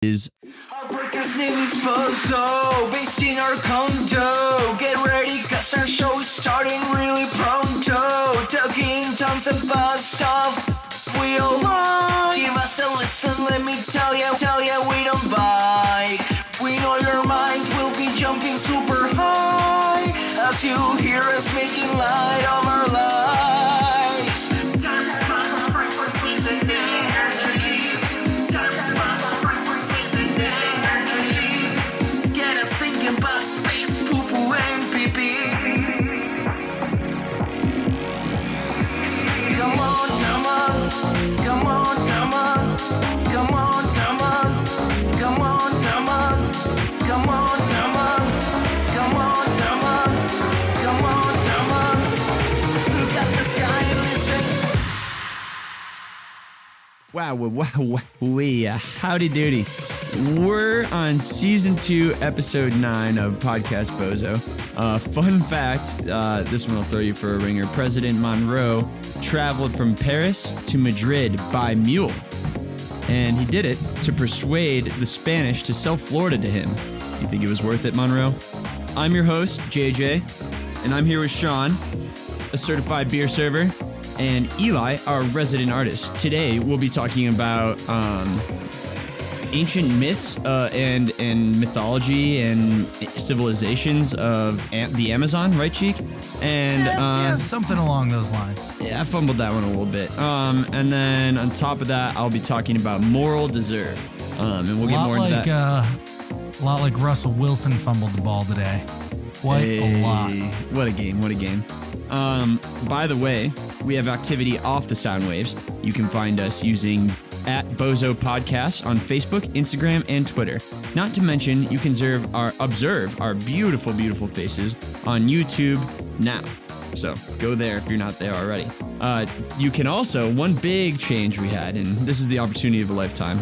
is... Our podcast name is Bozo, based in our condo. Get ready, cause our show is starting really pronto. Talking tons about stuff we all like. Give us a listen, let me tell ya, we don't bite. We know your mind will be jumping super high as you hear us making light of our lives. Time spots, frequencies, and energies. Time spots, frequencies, and energies. Get us thinking about space, poo-poo, and pee-pee. Come on, come on, come on, come on, come on, come on, come on, come on, come on, come on, come on, come on, come on, come on. Look at the sky and listen. Wow, howdy doody. We're on season 2, episode 9 of PodcastBozo. Fun fact, this one will throw you for a ringer. President Monroe traveled from Paris to Madrid by mule. And he did it to persuade the Spanish to sell Florida to him. You think it was worth it, Monroe? I'm your host, JJ, and I'm here with Sean, a certified beer server, and Eli, our resident artist. Today, we'll be talking about ancient myths and mythology and civilizations of the Amazon, right, Cheek? And yeah, something along those lines. Yeah, I fumbled that one a little bit. And then on top of that, I'll be talking about moral deserve. And we'll get more into that. A lot like Russell Wilson fumbled the ball today. Quite a lot. What a game, what a game. By the way, we have activity off the sound waves. You can find us using @Bozo Podcast on Facebook, Instagram, and Twitter. Not to mention, you can observe our beautiful, beautiful faces on YouTube now. So go there if you're not there already. You can also, one big change we had, and this is the opportunity of a lifetime,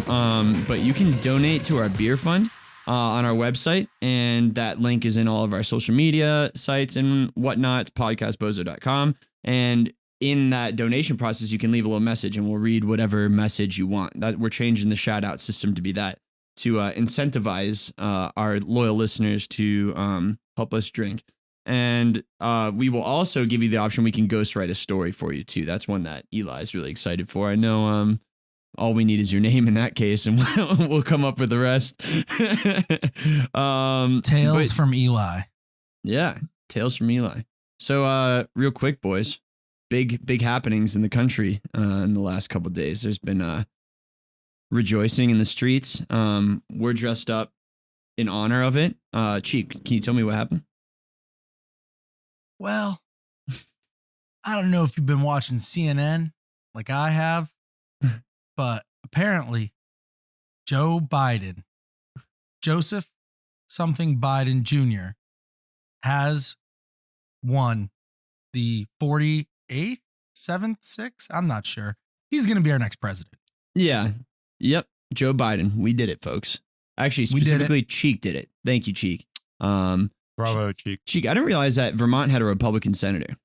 but you can donate to our beer fund on our website, and that link is in all of our social media sites and whatnot. It's podcastbozo.com. And in that donation process, you can leave a little message and we'll read whatever message you want. That we're changing the shout out system to be that, to incentivize our loyal listeners to help us drink. And we will also give you the option, we can ghostwrite a story for you too. That's one that Eli is really excited for. I know all we need is your name in that case, and we'll come up with the rest. Tales from Eli. Yeah, tales from Eli. So real quick, boys. Big happenings in the country in the last couple of days. There's been rejoicing in the streets. We're dressed up in honor of it. Cheek, can you tell me what happened? Well, I don't know if you've been watching CNN like I have, but apparently Joe Biden, Joseph something Biden Jr., has won the 48th, 7th, 6th. I'm not sure. He's going to be our next president. Yeah. Yep. Joe Biden. We did it, folks. Actually, specifically, Cheek did it. Thank you, Cheek. Bravo, Cheek. Cheek, I didn't realize that Vermont had a Republican senator.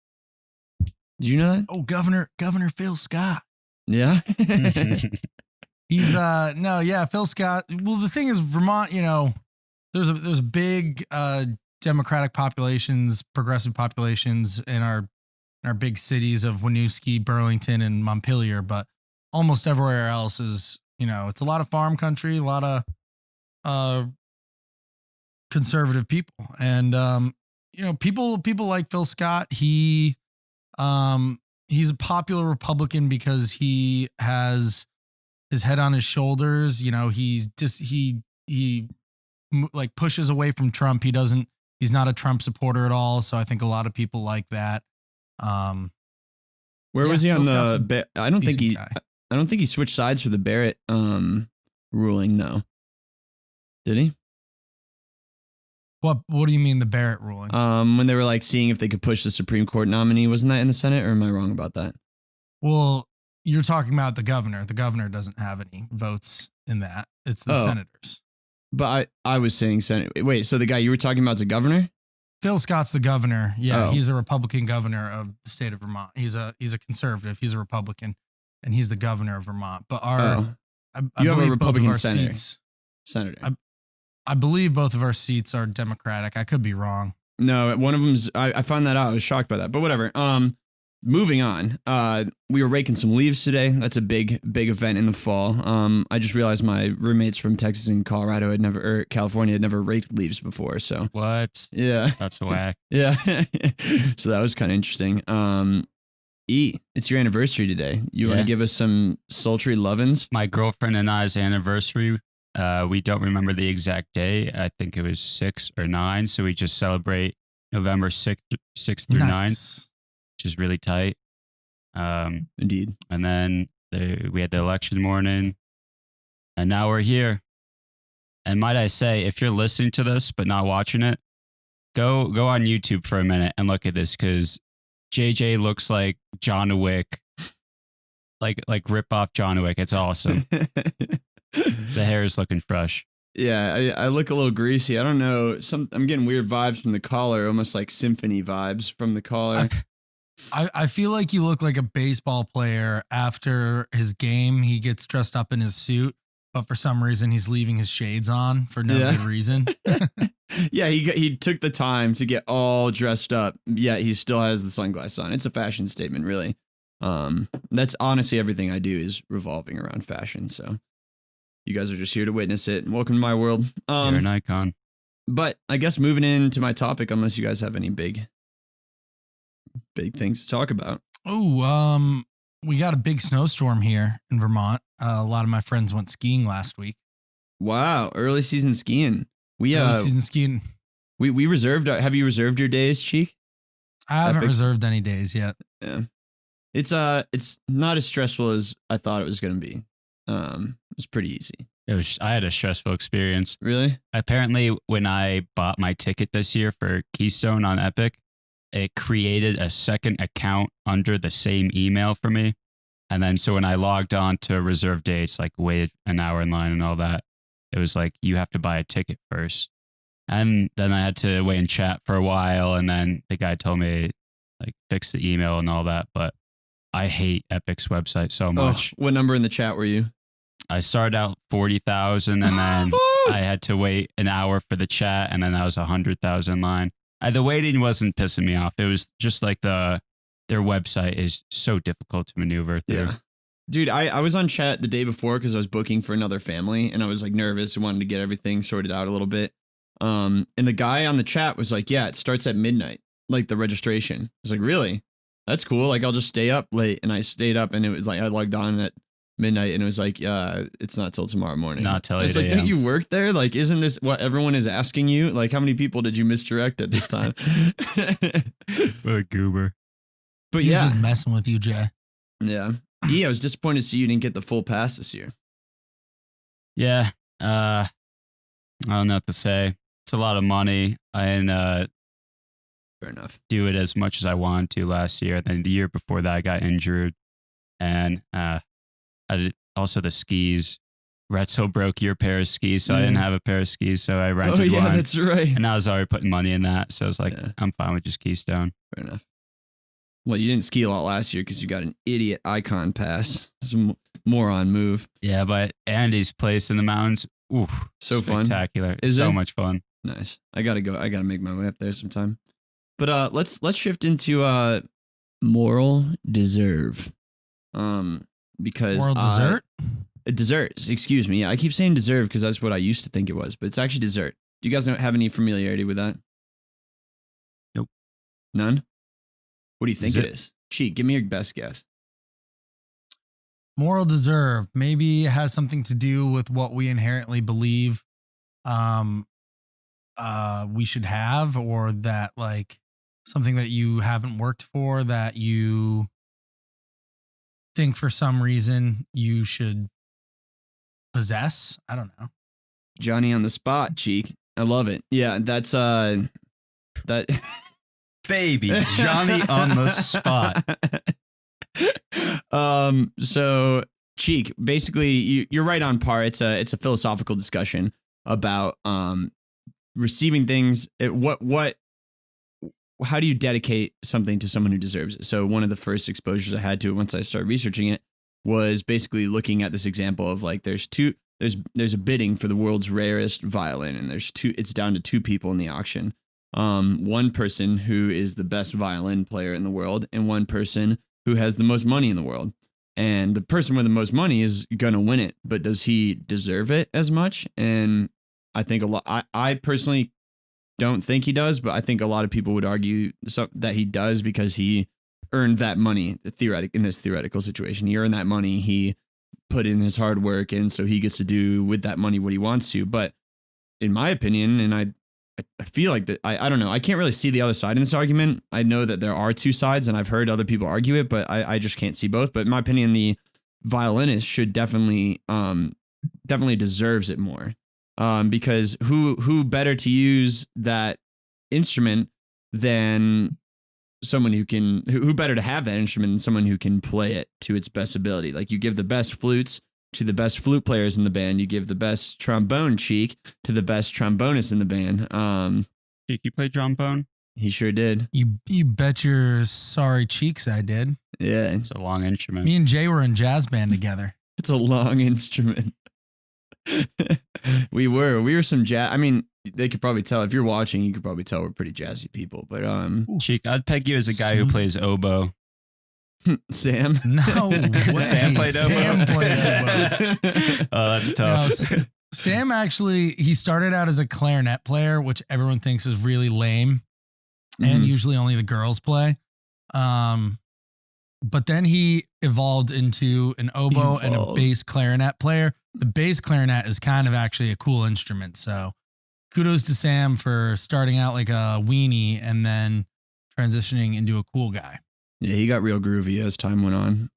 Did you know that? Oh, Governor Phil Scott. Yeah. He's Phil Scott. Well, the thing is, Vermont, there's a big Democratic populations, progressive populations in our big cities of Winooski, Burlington, and Montpelier, but almost everywhere else is, it's a lot of farm country, a lot of conservative people. And people like Phil Scott. He's a popular Republican because he has his head on his shoulders. He pushes away from Trump. He's not a Trump supporter at all. So I think a lot of people like that. Where was he on the? I don't think he switched sides for the Barrett ruling though. Did he? What do you mean the Barrett ruling? When they were seeing if they could push the Supreme Court nominee, wasn't that in the Senate, or am I wrong about that? Well, you're talking about the governor. The governor doesn't have any votes in that. It's the senators. But I was saying Senate. Wait, so the guy you were talking about is a governor? Phil Scott's the governor. Yeah, He's a Republican governor of the state of Vermont. He's a conservative. He's a Republican, and he's the governor of Vermont. But I you have a believe Republican both of our senator. seats. Senator. I believe both of our seats are Democratic. I could be wrong. No, one of them's. I found that out. I was shocked by that, but whatever. Moving on. We were raking some leaves today. That's a big event in the fall. I just realized my roommates from Texas and Colorado California had never raked leaves before. So What? yeah, That's whack. yeah. So that was kind of interesting. It's your anniversary today. You want to Yeah. give us some sultry lovin's? My girlfriend and I's anniversary, we don't remember the exact day. I think it was 6 or 9. So we just celebrate November 6th through 9th, which is really tight. Indeed. And then we had the election morning, and now we're here. And might I say, if you're listening to this but not watching it, go on YouTube for a minute and look at this, because JJ looks like John Wick, like rip off John Wick. It's awesome. The hair is looking fresh. Yeah, I look a little greasy. I don't know. I'm getting weird vibes from the collar, almost like symphony vibes from the collar. I feel like you look like a baseball player after his game. He gets dressed up in his suit, but for some reason he's leaving his shades on for no good reason. Yeah, he took the time to get all dressed up, yet he still has the sunglasses on. It's a fashion statement, really. That's honestly everything I do is revolving around fashion. So you guys are just here to witness it. Welcome to my world. You're an icon. But I guess moving into my topic, unless you guys have any big things to talk about. Oh, we got a big snowstorm here in Vermont. A lot of my friends went skiing last week. Wow, early season skiing. Early season skiing. We reserved. Have you reserved your days, Cheek? I haven't Epic. reserved any days yet. Yeah, it's not as stressful as I thought it was going to be. It's pretty easy. I had a stressful experience. Really? Apparently, when I bought my ticket this year for Keystone on Epic, it created a second account under the same email for me. And then so when I logged on to reserve dates, like waited an hour in line and all that, it was like, you have to buy a ticket first. And then I had to wait and chat for a while. And then the guy told me like fix the email and all that. But I hate Epic's website so much. Oh, what number in the chat were you? I started out 40,000 and then I had to wait an hour for the chat. And then I was 100,000 in line. The waiting wasn't pissing me off. It was just like their website is so difficult to maneuver through. Yeah. Dude, I was on chat the day before because I was booking for another family and I was like nervous and wanted to get everything sorted out a little bit. And the guy on the chat was like, yeah, it starts at midnight, like the registration. I was like, really? That's cool. Like, I'll just stay up late. And I stayed up and it was like, I logged on at midnight and it was like, it's not till tomorrow morning. Not till 8 It's like, a.m. don't you work there? Like, isn't this what everyone is asking you? Like, how many people did you misdirect at this time? What a goober. But He's yeah. just messing with you, Jay. Yeah. I was disappointed to see you didn't get the full pass this year. Yeah. I don't know what to say. It's a lot of money. I didn't Fair enough. do it as much as I wanted to last year. Then the year before that, I got injured. And I did also the skis. Retzel broke your pair of skis, so I didn't have a pair of skis, so I rented Oh, yeah, one. that's right. And I was already putting money in that, so I was like, Yeah. I'm fine with just Keystone. Fair enough. Well, you didn't ski a lot last year because you got an idiot icon pass. Some moron move. Yeah, but Andy's place in the mountains, ooh, So fun. spectacular. Is so it? much fun. Nice. I gotta go. I gotta make my way up there sometime. But let's shift into moral deserve. Because Moral dessert? Desserts. Excuse me. Yeah, I keep saying deserve because that's what I used to think it was, but it's actually dessert. Do you guys have any familiarity with that? Nope. None. What do you think Zip. it is? Cheek. Give me your best guess. Moral deserve. Maybe it has something to do with what we inherently believe we should have, or that like something that you haven't worked for that you think for some reason you should possess. I don't know. Johnny on the spot, Cheek. I love it. Yeah, that's that. Baby, Johnny on the spot. So Cheek, basically, you're right on par. It's a philosophical discussion about receiving things. How do you dedicate something to someone who deserves it? So one of the first exposures I had to it once I started researching it was basically looking at this example of like there's two there's a bidding for the world's rarest violin, and it's down to two people in the auction. One person who is the best violin player in the world, and one person who has the most money in the world. And the person with the most money is going to win it, but does he deserve it as much? And I think I personally don't think he does, but I think a lot of people would argue that he does because he earned that money in this theoretical situation. He earned that money. He put in his hard work, and so he gets to do with that money what he wants to. But in my opinion, and I feel like that, I don't know, I can't really see the other side in this argument. I know that there are two sides, and I've heard other people argue it, but I just can't see both. But in my opinion, the violinist should definitely deserves it more. Because who better to use that instrument than someone who better to have that instrument than someone who can play it to its best ability. Like, you give the best flutes to the best flute players in the band. You give the best trombone cheek to the best trombonist in the band. Cheek, you play trombone? He sure did. You bet your sorry cheeks I did. Yeah. It's a long instrument. Me and Jay were in jazz band together. It's a long instrument. We were some jazz. I mean, they could probably tell if you're watching, you could probably tell we're pretty jazzy people, but, Cheek, I'd peg you as a guy who plays oboe. Sam? No way. Sam played oboe. Sam played oboe. Oh, that's tough. No, Sam actually, he started out as a clarinet player, which everyone thinks is really lame, and usually only the girls play. But then he evolved into an oboe and a bass clarinet player. The bass clarinet is kind of actually a cool instrument. So kudos to Sam for starting out like a weenie and then transitioning into a cool guy. Yeah, he got real groovy as time went on.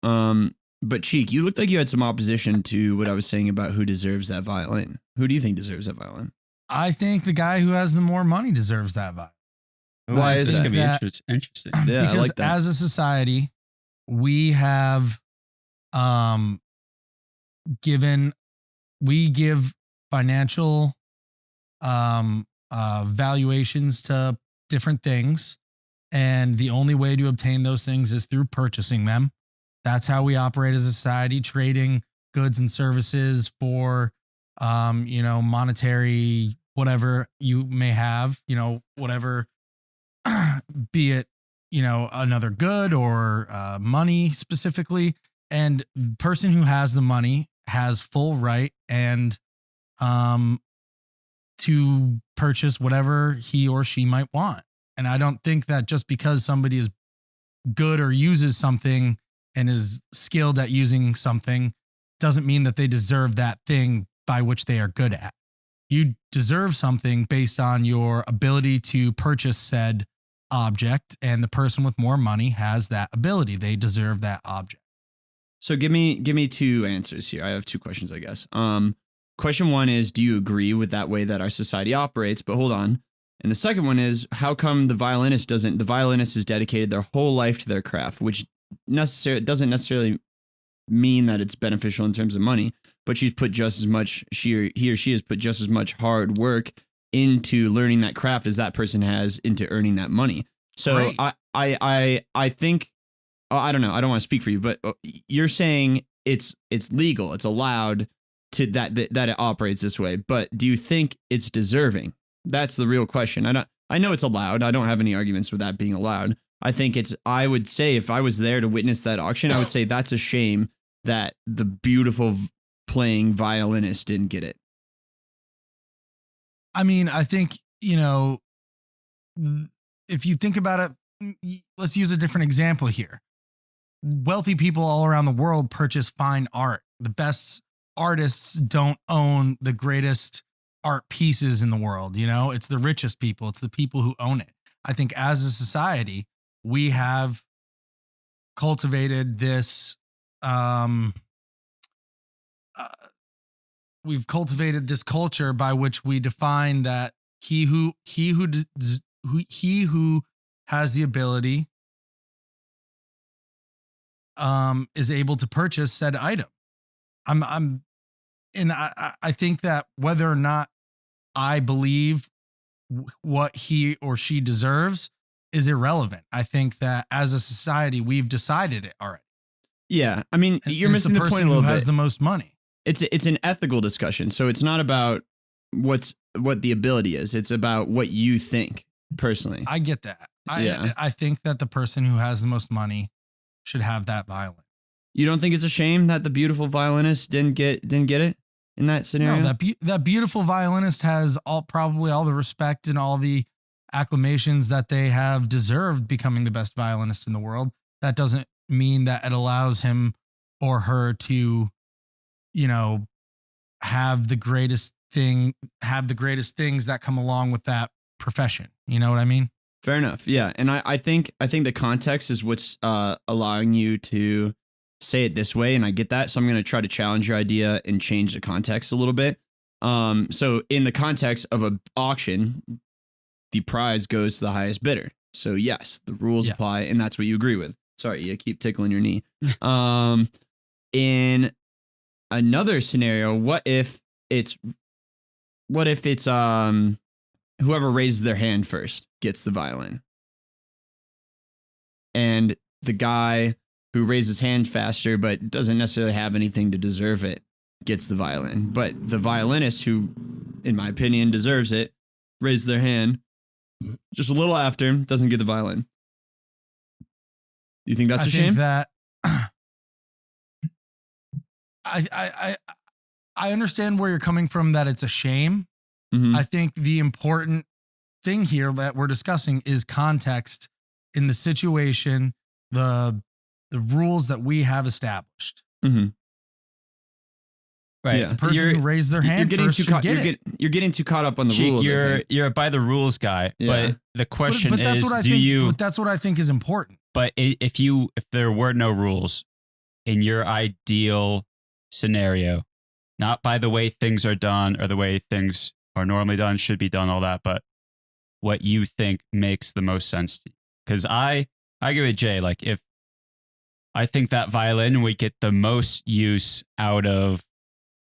But Cheek, you looked like you had some opposition to what I was saying about who deserves that violin. Who do you think deserves that violin? I think the guy who has the more money deserves that violin. Why is this that? going to be interesting. Yeah, because I like that. as a society, we have give financial valuations to different things, and the only way to obtain those things is through purchasing them. That's how we operate as a society, trading goods and services for monetary whatever you may have, whatever, be it another good or money specifically. And the person who has the money has full right and to purchase whatever he or she might want. And I don't think that just because somebody is good or uses something and is skilled at using something doesn't mean that they deserve that thing by which they are good at. You deserve something based on your ability to purchase said object, and the person with more money has that ability. They deserve that object. So give me two answers here. I have two questions, I guess. Question one is, do you agree with that way that our society operates? But hold on. And the second one is, how come the violinist has dedicated their whole life to their craft, which doesn't necessarily mean that it's beneficial in terms of money, but he or she has put just as much hard work into learning that craft as that person has into earning that money. So right. I think, I don't know, I don't want to speak for you, but you're saying it's legal, it's allowed to that it operates this way, but do you think it's deserving? That's the real question. I know it's allowed. I don't have any arguments with that being allowed. I would say if I was there to witness that auction, I would say that's a shame that the beautiful playing violinist didn't get it. I mean, I think, if you think about it, let's use a different example here. Wealthy people all around the world purchase fine art. The best artists don't own the greatest art pieces in the world. It's the richest people. It's the people who own it. I think as a society, we have cultivated this, culture by which we define that he who has the ability is able to purchase said item. I think that whether or not I believe what he or she deserves is irrelevant. I think that as a society, we've decided it already. Yeah. I mean, you're missing the point a little bit. Who has the most money. it's an ethical discussion. So it's not about what the ability is. It's about what you think personally. I get that. I think that the person who has the most money should have that violin. You don't think it's a shame that the beautiful violinist didn't get it in that scenario? No, that beautiful violinist has probably all the respect and all the acclamations that they have deserved becoming the best violinist in the world. That doesn't mean that it allows him or her to, have the greatest things that come along with that profession. You know what I mean? Fair enough. Yeah. And I think the context is what's allowing you to say it this way. And I get that. So I'm going to try to challenge your idea and change the context a little bit. So in the context of an auction, the prize goes to the highest bidder. So yes, the rules apply, and that's what you agree with. Sorry, you keep tickling your knee. In another scenario, what if it's whoever raises their hand first gets the violin, and the guy who raises hand faster but doesn't necessarily have anything to deserve it gets the violin, but the violinist who, in my opinion, deserves it, raised their hand just a little after, doesn't get the violin. You think that's a shame? That I understand where you're coming from, that it's a shame. Mm-hmm. I think the important thing here that we're discussing is context in the situation, the rules that we have established. Mm-hmm. Right. The person who raised their hand first should get it. You're getting too caught up on the Cheek, rules. You're a by the rules guy. Yeah. But the question but that's is, But that's what I think is important. But if there were no rules in your ideal scenario, not by the way things are done or the way things are normally done, should be done, all that, but what you think makes the most sense to you. Because I agree with Jay. Like, if I think that violin would get the most use out of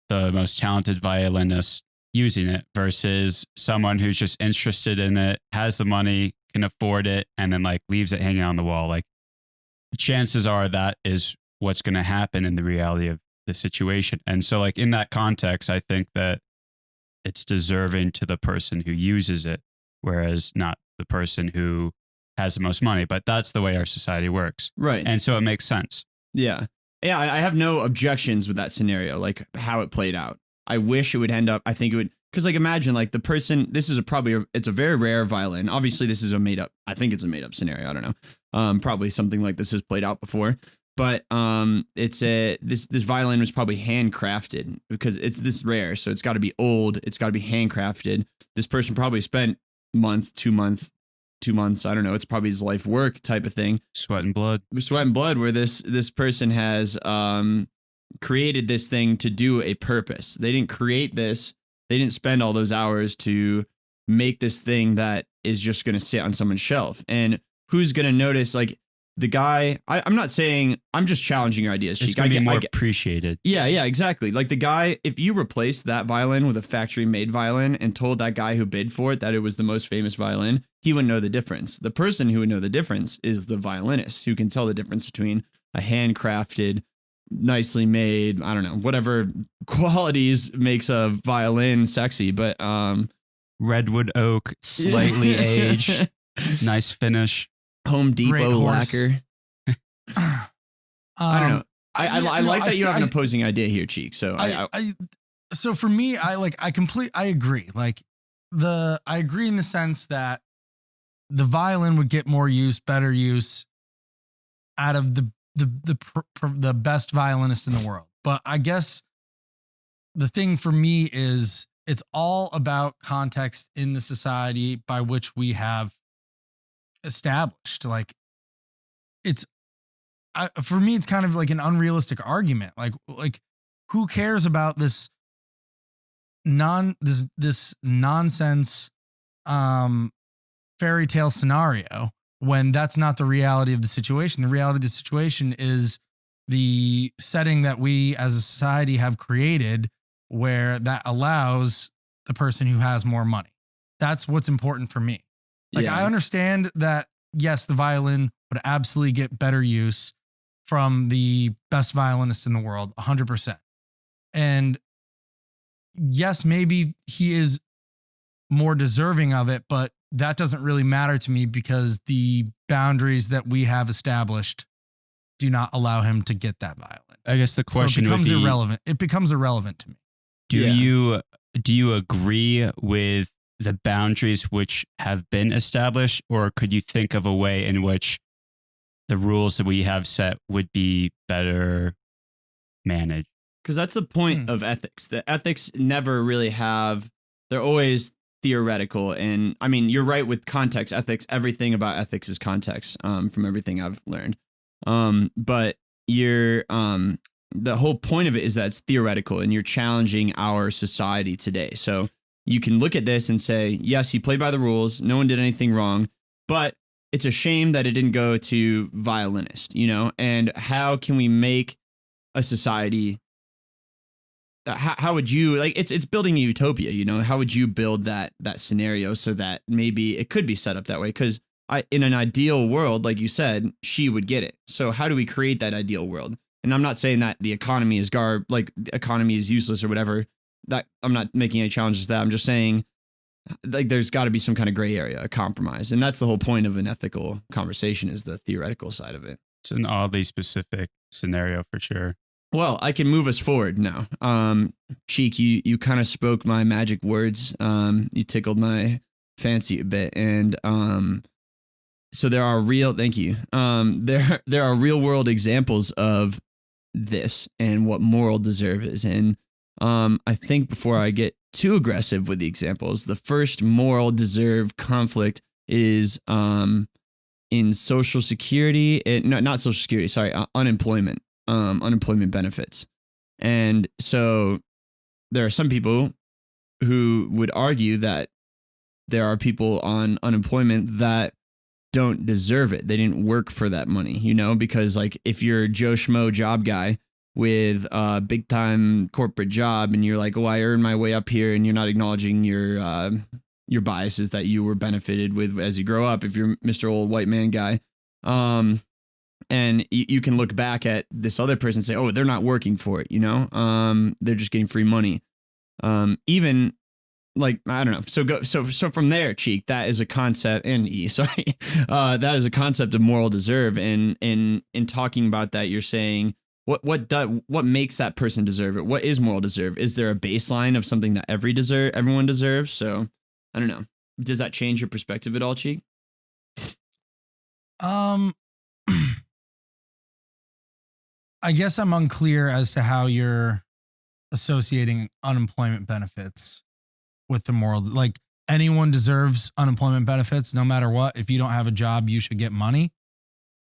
the most talented violinist using it versus someone who's just interested in it, has the money, can afford it, and then like leaves it hanging on the wall. Like, the chances are that is what's going to happen in the reality of the situation. And so like in that context, I think that it's deserving to the person who uses it, whereas not the person who has the most money. But that's the way our society works. Right. And so it makes sense. Yeah. Yeah, I have no objections with that scenario, like how it played out. I wish it would end up, I think it would, because like imagine like the person, this is it's a very rare violin. Obviously this is I think it's a made up scenario. I don't know. Probably something like this has played out before, but this violin was probably handcrafted because it's this rare. So it's got to be old. It's got to be handcrafted. This person probably spent two months. I don't know. It's probably his life work type of thing. Sweat and blood, where this person has created this thing to do a purpose. They didn't create this. They didn't spend all those hours to make this thing that is just going to sit on someone's shelf. And who's going to notice? Like the guy, I'm not saying, I'm just challenging your ideas. It's going to be more appreciated. Yeah, exactly. Like the guy, if you replace that violin with a factory made violin and told that guy who bid for it that it was the most famous violin, he wouldn't know the difference. The person who would know the difference is the violinist, who can tell the difference between a handcrafted, nicely made, I don't know, whatever qualities makes a violin sexy, but redwood oak, slightly aged, nice finish. Home Depot lacquer. I don't know. I like that you have an opposing idea here, Cheek. So so for me, I agree. Like I agree in the sense that the violin would get more use, better use out of the best violinist in the world. But I guess the thing for me is it's all about context in the society by which we have established. Like for me, it's kind of like an unrealistic argument. Like who cares about this nonsense fairy tale scenario when that's not the reality of the situation? The reality of the situation is the setting that we as a society have created where that allows the person who has more money. That's what's important for me. Like, I understand that, yes, the violin would absolutely get better use from the best violinist in the world, 100%. And yes, maybe he is more deserving of it, but that doesn't really matter to me because the boundaries that we have established do not allow him to get that violent. I guess the question so it becomes would be, irrelevant. It becomes irrelevant to me. Do you agree with the boundaries which have been established, or could you think of a way in which the rules that we have set would be better managed? Because that's the point of ethics. The ethics never really have, they're always theoretical. And I mean, you're right with context ethics. Everything about ethics is context, from everything I've learned. But the whole point of it is that it's theoretical and you're challenging our society today. So you can look at this and say, yes, he played by the rules. No one did anything wrong, but it's a shame that it didn't go to violinist, you know? And how can we make a society? How would you, like, it's building a utopia, you know? How would you build that scenario so that maybe it could be set up that way? Because in an ideal world, like you said, she would get it. So how do we create that ideal world? And I'm not saying that the economy is economy is useless or whatever. That I'm not making any challenges to that. I'm just saying, like, there's got to be some kind of gray area, a compromise. And that's the whole point of an ethical conversation, is the theoretical side of it. It's an oddly specific scenario for sure. Well, I can move us forward now. Cheek, you kind of spoke my magic words. You tickled my fancy a bit. And so there are thank you. There are real world examples of this and what moral deserve is. And I think before I get too aggressive with the examples, the first moral deserve conflict is in Social Security. Not Social Security, sorry, unemployment. Unemployment benefits. And so there are some people who would argue that there are people on unemployment that don't deserve it. They didn't work for that money, you know, because like if you're a Joe Schmo job guy with a big time corporate job and you're like, oh, I earned my way up here, and you're not acknowledging your biases that you were benefited with as you grow up, if you're Mr. Old White Man guy, and you can look back at this other person and say, oh, they're not working for it, you know? They're just getting free money. Even like, I don't know. So from there, Cheek, that is a concept, and sorry, that is a concept of moral deserve. And in talking about that, you're saying what makes that person deserve it? What is moral deserve? Is there a baseline of something that everyone deserves? So I don't know. Does that change your perspective at all, Cheek? I guess I'm unclear as to how you're associating unemployment benefits with the moral. Like, anyone deserves unemployment benefits no matter what. If you don't have a job, you should get money.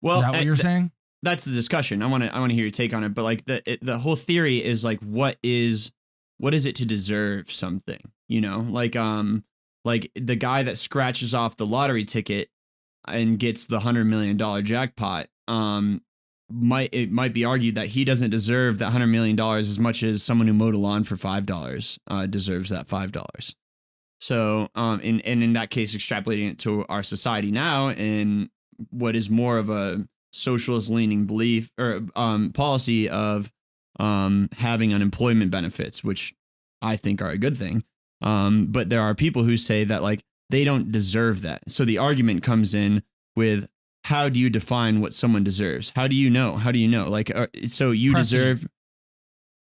Well, is that what you're saying? That's the discussion. I want to hear your take on it. But like the whole theory is like, what is it to deserve something? You know, like the guy that scratches off the lottery ticket and gets the $100 million jackpot. It might be argued that he doesn't deserve that $100 million as much as someone who mowed a lawn for $5 deserves that $5. So, in that case, extrapolating it to our society now, and what is more of a socialist leaning belief or policy of having unemployment benefits, which I think are a good thing. But there are people who say that like they don't deserve that. So the argument comes in with, how do you define what someone deserves? How do you know? Like, so you deserve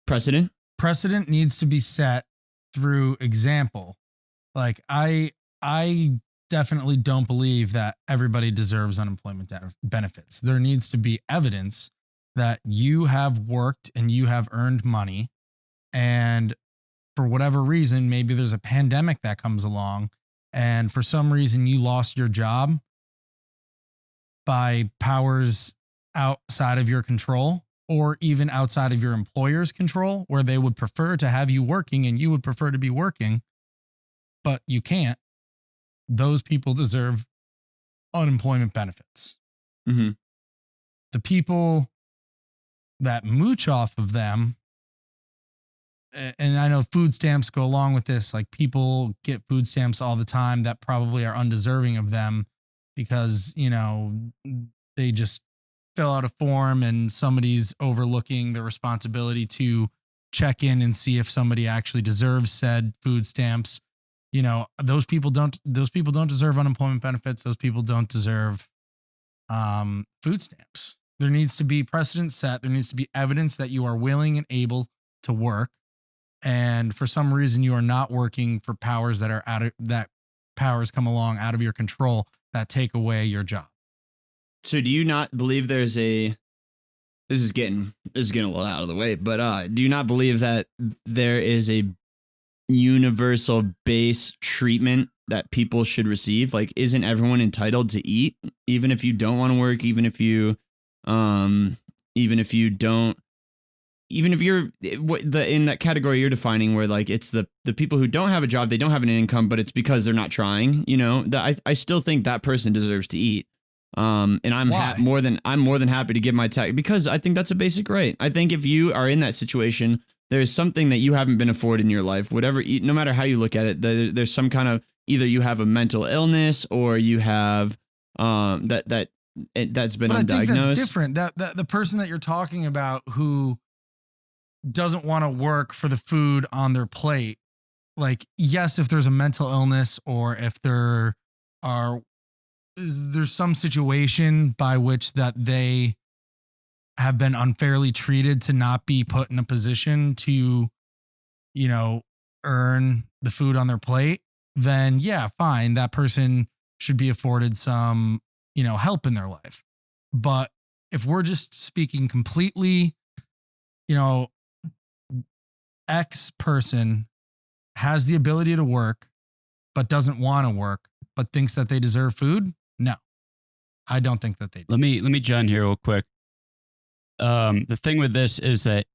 precedent? Precedent needs to be set through example. Like, I definitely don't believe that everybody deserves unemployment benefits. There needs to be evidence that you have worked and you have earned money. And for whatever reason, maybe there's a pandemic that comes along, and for some reason you lost your job by powers outside of your control, or even outside of your employer's control, where they would prefer to have you working and you would prefer to be working, but you can't. Those people deserve unemployment benefits. Mm-hmm. The people that mooch off of them, and I know food stamps go along with this, like people get food stamps all the time that probably are undeserving of them, because, you know, they just fill out a form and somebody's overlooking the responsibility to check in and see if somebody actually deserves said food stamps. You know, those people don't deserve unemployment benefits. Those people don't deserve food stamps. There needs to be precedent set. There needs to be evidence that you are willing and able to work. And for some reason you are not working for powers that are powers come along out of your control that take away your job. So do you not believe this is getting a little out of the way, but do you not believe that there is a universal base treatment that people should receive? Like, isn't everyone entitled to eat, even if you don't want to work, even if you're in that category you're defining, where like it's the people who don't have a job, they don't have an income, but it's because they're not trying, you know, that I still think that person deserves to eat. And I'm more than happy to give my tax, because I think that's a basic right. I think if you are in that situation, there's something that you haven't been afforded in your life, no matter how you look at it, there's some kind of, either you have a mental illness or you have that's been undiagnosed. I think that's different. That the person that you're talking about who doesn't want to work for the food on their plate, like, yes, if there's a mental illness or if there's some situation by which that they have been unfairly treated to not be put in a position to, you know, earn the food on their plate, then yeah, fine. That person should be afforded some, you know, help in their life. But if we're just speaking completely, you know, X person has the ability to work, but doesn't want to work, but thinks that they deserve food. No, I don't think that they do. Let me jump in here real quick. The thing with this is that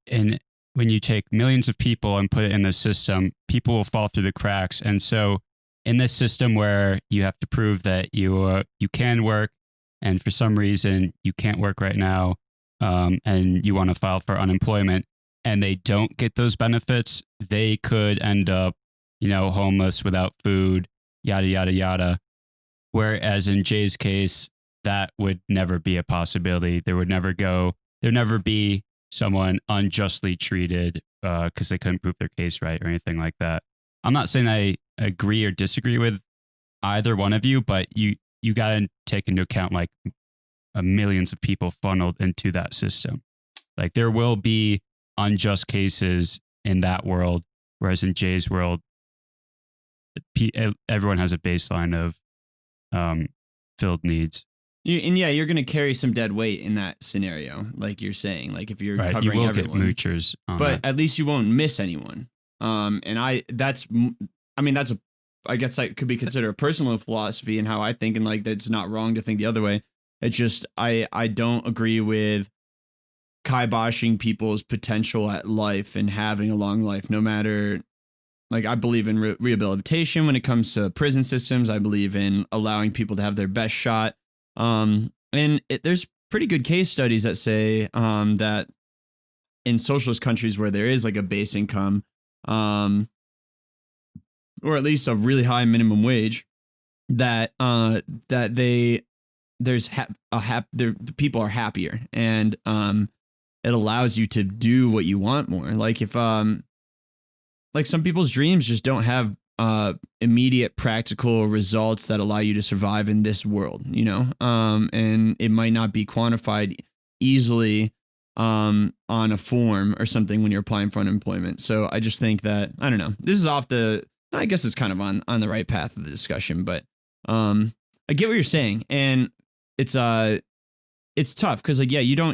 when you take millions of people and put it in the system, people will fall through the cracks. And so in this system where you have to prove that you can work, and for some reason you can't work right now, and you want to file for unemployment, and they don't get those benefits, they could end up, you know, homeless, without food, yada, yada, yada. Whereas in Jay's case, that would never be a possibility. There'd never be someone unjustly treated because they couldn't prove their case right or anything like that. I'm not saying I agree or disagree with either one of you, but you got to take into account like millions of people funneled into that system. Like, there will be unjust cases in that world, whereas in Jay's world, everyone has a baseline of filled needs. You're going to carry some dead weight in that scenario, like you're saying. Like, if you're covering you will everyone, get moochers, but at least you won't miss anyone. I guess that could be considered a personal philosophy and how I think, and like that's not wrong to think the other way. It's just I don't agree with kiboshing people's potential at life and having a long life, no matter. Like, I believe in rehabilitation when it comes to prison systems. I believe in allowing people to have their best shot. There's pretty good case studies that say that in socialist countries where there is like a base income, or at least a really high minimum wage, that the people are happier, and it allows you to do what you want more. Like, if like some people's dreams just don't have immediate practical results that allow you to survive in this world, you know, and it might not be quantified easily on a form or something when you're applying for unemployment. So I just think that, I don't know, this is I guess it's kind of on the right path of the discussion, but I get what you're saying, and it's tough because, like, yeah,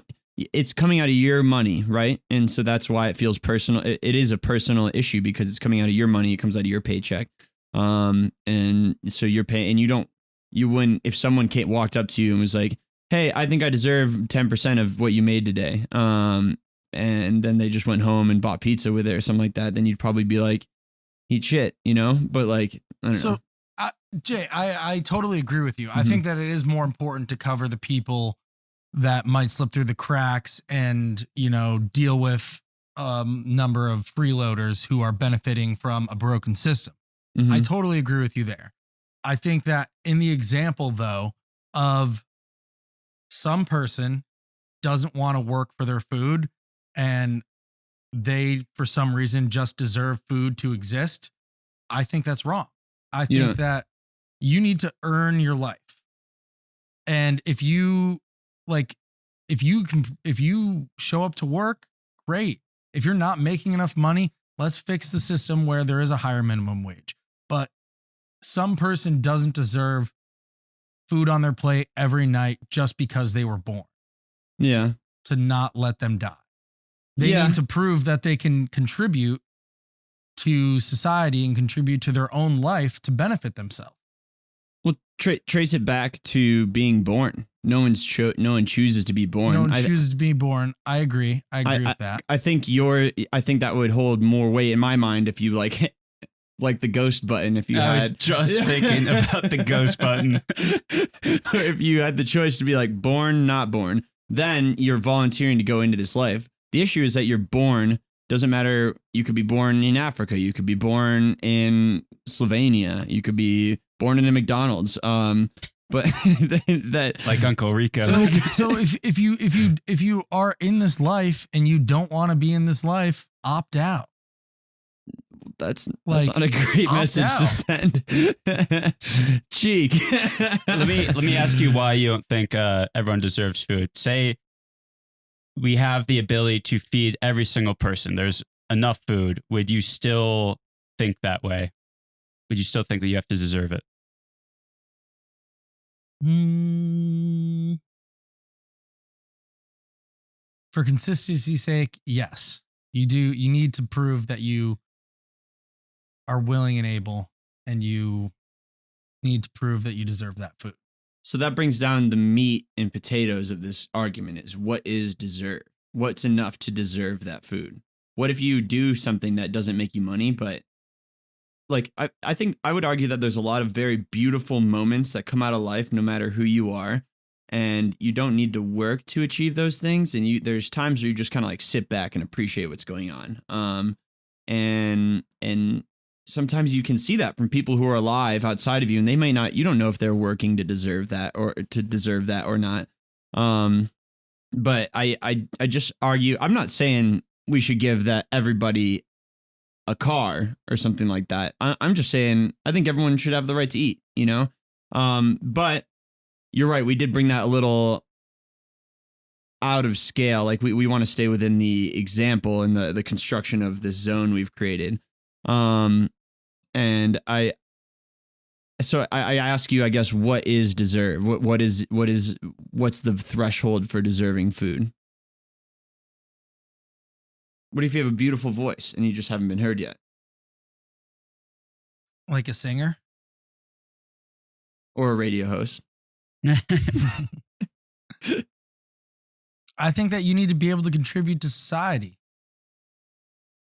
it's coming out of your money, right? And so that's why it feels personal. It is a personal issue because it's coming out of your money. It comes out of your paycheck. And so you're paying, and you wouldn't, if someone walked up to you and was like, hey, I think I deserve 10% of what you made today. And then they just went home and bought pizza with it or something like that. Then you'd probably be like, eat shit, you know? But like, I don't know. Jay, I totally agree with you. Mm-hmm. I think that it is more important to cover the people that might slip through the cracks and, you know, deal with number of freeloaders who are benefiting from a broken system. Mm-hmm. I totally agree with you there. I think that in the example, though, of some person doesn't want to work for their food and they, for some reason, just deserve food to exist, I think that's wrong. I think that you need to earn your life. And if you show up to work, great. If you're not making enough money, let's fix the system where there is a higher minimum wage. But some person doesn't deserve food on their plate every night just because they were born. Yeah. To not let them die. They need to prove that they can contribute to society and contribute to their own life to benefit themselves. Well, trace it back to being born. No one chooses to be born. No one chooses to be born. I agree. I agree with that. I think that would hold more weight in my mind if you like the ghost button. If you was just thinking about the ghost button. If you had the choice to be like born, not born, then you're volunteering to go into this life. The issue is that you're born. Doesn't matter. You could be born in Africa. You could be born in Slovenia. You could be born in a McDonald's. But that like Uncle Rico. So if you are in this life and you don't want to be in this life, opt out. That's not a great message to send. Cheek. Let me ask you why you don't think everyone deserves food. Say we have the ability to feed every single person. There's enough food. Would you still think that way? Would you still think that you have to deserve it? For consistency's sake, yes. You do. You need to prove that you are willing and able, and you need to prove that you deserve that food. So that brings down the meat and potatoes of this argument is what is deserve? What's enough to deserve that food? What if you do something that doesn't make you money, but like, I think I would argue that there's a lot of very beautiful moments that come out of life, no matter who you are, and you don't need to work to achieve those things. And there's times where you just kind of like sit back and appreciate what's going on. And sometimes you can see that from people who are alive outside of you, and they may not, you don't know if they're working to deserve that or not. But I just argue, I'm not saying we should give that everybody a car or something like that. I'm just saying, I think everyone should have the right to eat, you know? But you're right. We did bring that a little out of scale. Like we want to stay within the example and the construction of this zone we've created. And I ask you, I guess, what is deserve? What's the threshold for deserving food? What if you have a beautiful voice and you just haven't been heard yet? Like a singer? Or a radio host? I think that you need to be able to contribute to society.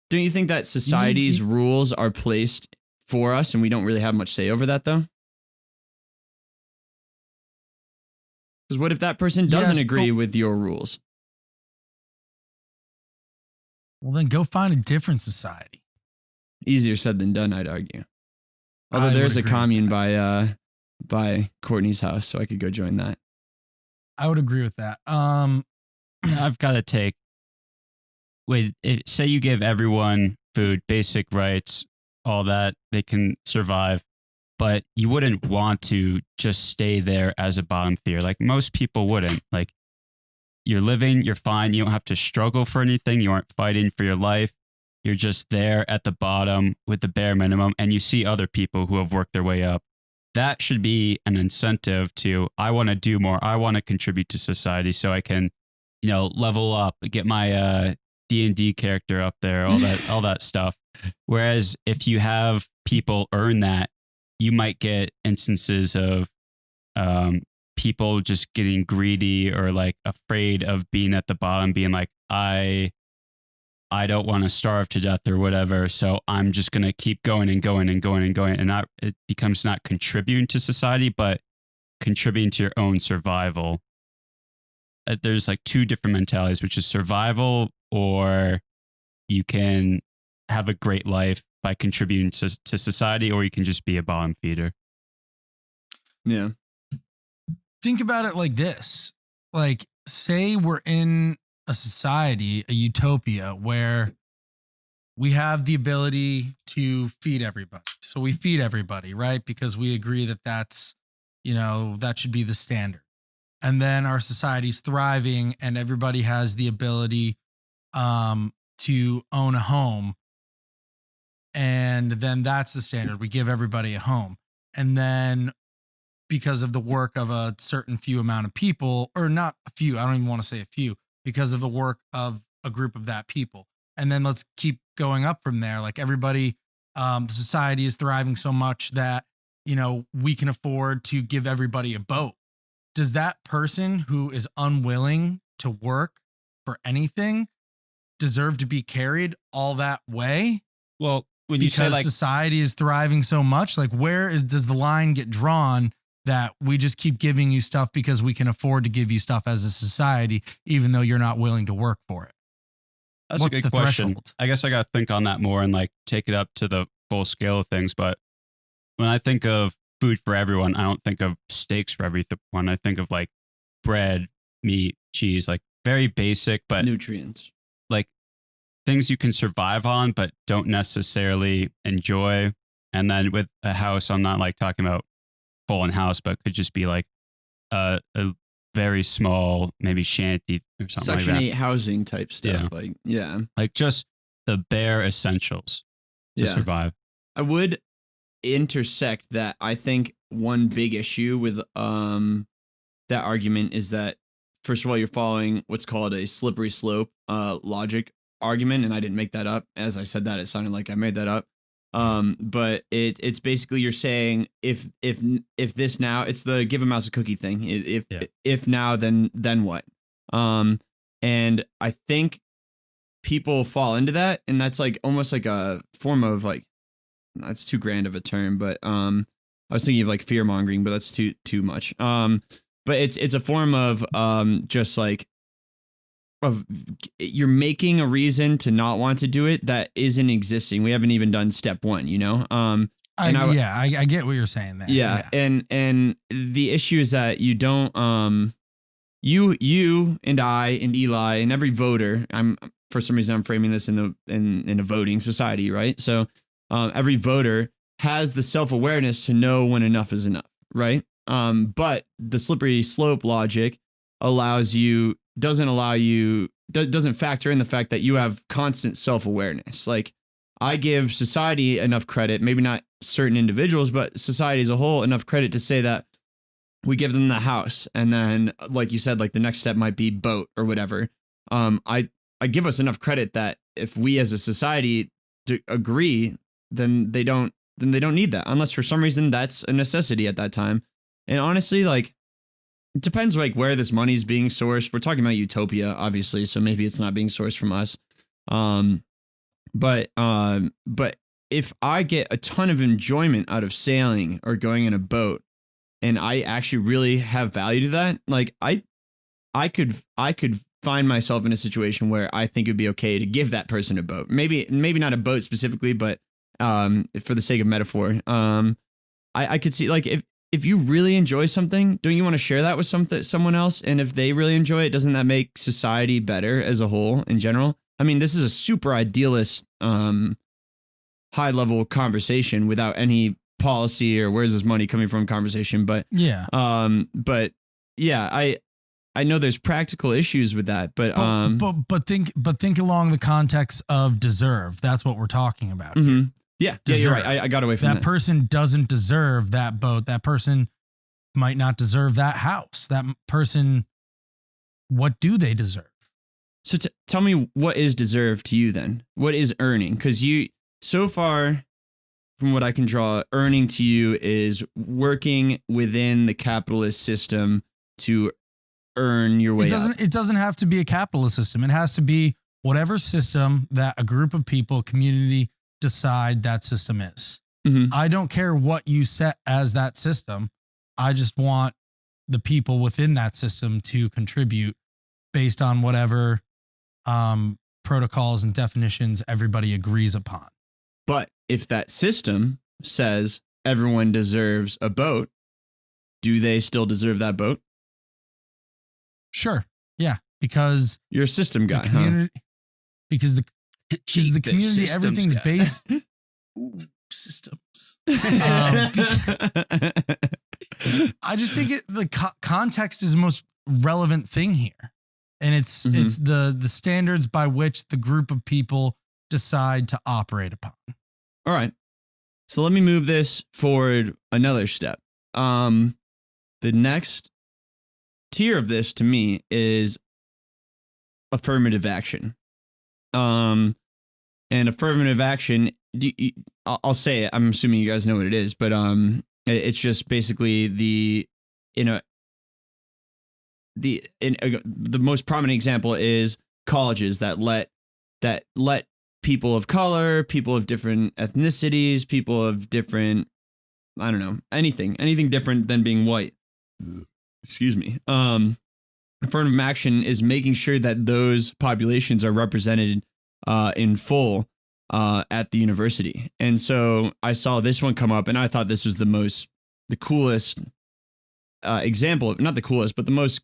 Don't you think that society's rules are placed for us and we don't really have much say over that, though? Because what if that person doesn't agree with your rules? Well, then go find a different society. Easier said than done, I'd argue. Although there's a commune by Courtney's house, so I could go join that. I would agree with that. I've got to take. Say you give everyone food, basic rights, all that, they can survive, but you wouldn't want to just stay there as a bottom feeder. Like most people wouldn't. Like you're living, you're fine. You don't have to struggle for anything. You aren't fighting for your life. You're just there at the bottom with the bare minimum, and you see other people who have worked their way up. That should be an incentive to, I want to do more. I want to contribute to society so I can, level up, get my D&D character up there, all that stuff. Whereas if you have people earn that, you might get instances of people just getting greedy or like afraid of being at the bottom, being like, I don't want to starve to death or whatever, so I'm just going to keep going and going and going and going. And it becomes not contributing to society, but contributing to your own survival. There's like two different mentalities, which is survival, or you can have a great life by contributing to society, or you can just be a bottom feeder. Yeah. Think about it like this. Like, say we're in a society, a utopia, where we have the ability to feed everybody. So we feed everybody, right? Because we agree that that's, that should be the standard. And then our society's thriving and everybody has the ability to own a home. And then that's the standard. We give everybody a home. And then because of the work of a certain few amount of people, or not a few, I don't even want to say a few, because of the work of a group of that people. And then let's keep going up from there. Like everybody, the society is thriving so much that, we can afford to give everybody a boat. Does that person who is unwilling to work for anything deserve to be carried all that way? Well, when you say because like society is thriving so much, like does the line get drawn that we just keep giving you stuff because we can afford to give you stuff as a society, even though you're not willing to work for it? That's What's a good the question. threshold? I guess I got to think on that more and like take it up to the full scale of things. But when I think of food for everyone, I don't think of steaks for everyone. I think of like bread, meat, cheese, like very basic, but Nutrients. like things you can survive on, but don't necessarily enjoy. And then with a house, I'm not like talking about full in house, but could just be like a very small, maybe shanty or something Section like 8 housing type stuff. Yeah. Like just the bare essentials to survive. I would intersect that. I think one big issue with that argument is that, first of all, you're following what's called a slippery slope logic argument, and I didn't make that up. As I said that, it sounded like I made that up. But it's basically you're saying if this now, it's the give a mouse a cookie thing. If now, then what? And I think people fall into that, and that's like almost like a form of like, that's too grand of a term, but I was thinking of like fear mongering, but that's too much. But it's a form of just like you're making a reason to not want to do it that isn't existing. We haven't even done step one, I get what you're saying there. Yeah. And the issue is that you don't, you and I and Eli and every voter, for some reason I'm framing this in a voting society, right? So every voter has the self-awareness to know when enough is enough, right? But the slippery slope logic doesn't factor in the fact that you have constant self-awareness. Like, I give society enough credit, maybe not certain individuals, but society as a whole enough credit to say that we give them the house. And then, like you said, like the next step might be boat or whatever. I give us enough credit that if we as a society agree, then they don't need that, unless for some reason that's a necessity at that time. And honestly, like, it depends like where this money's being sourced. We're talking about utopia, obviously, so maybe it's not being sourced from us. But if I get a ton of enjoyment out of sailing or going in a boat, and I actually really have value to that, like I could find myself in a situation where I think it'd be okay to give that person a boat. Maybe not a boat specifically, but for the sake of metaphor, I could see, like, if you really enjoy something, don't you want to share that with someone else? And if they really enjoy it, doesn't that make society better as a whole in general? I mean, this is a super idealist, high level conversation without any policy or where's this money coming from conversation. But yeah, I know there's practical issues with that, but think along the context of deserve. That's what we're talking about. Mm-hmm. Yeah, you're right. I got away from that. That person doesn't deserve that boat. That person might not deserve that house. That person, what do they deserve? So tell me, what is deserved to you then? What is earning? Because so far, from what I can draw, earning to you is working within the capitalist system to earn your way up. It doesn't have to be a capitalist system. It has to be whatever system that a group of people, community, decide that system is. Mm-hmm. I don't care what you set as that system. I just want the people within that system to contribute based on whatever protocols and definitions everybody agrees upon. But if that system says everyone deserves a boat, do they still deserve that boat? Sure. Yeah. Because you're a system guy, huh? Because because the community, systems everything's guy. based. Ooh, systems. I just think the context is the most relevant thing here, and it's the standards by which the group of people decide to operate upon. All right. So let me move this forward another step. The next tier of this to me is affirmative action. And affirmative action, I'll say it. I'm assuming you guys know what it is, but it's just basically the most prominent example is colleges that let people of color, people of different ethnicities, people of different, I don't know, anything different than being white. Excuse me. Affirmative action is making sure that those populations are represented in full at the university. And so I saw this one come up, and I thought this was the coolest example, not the coolest, but the most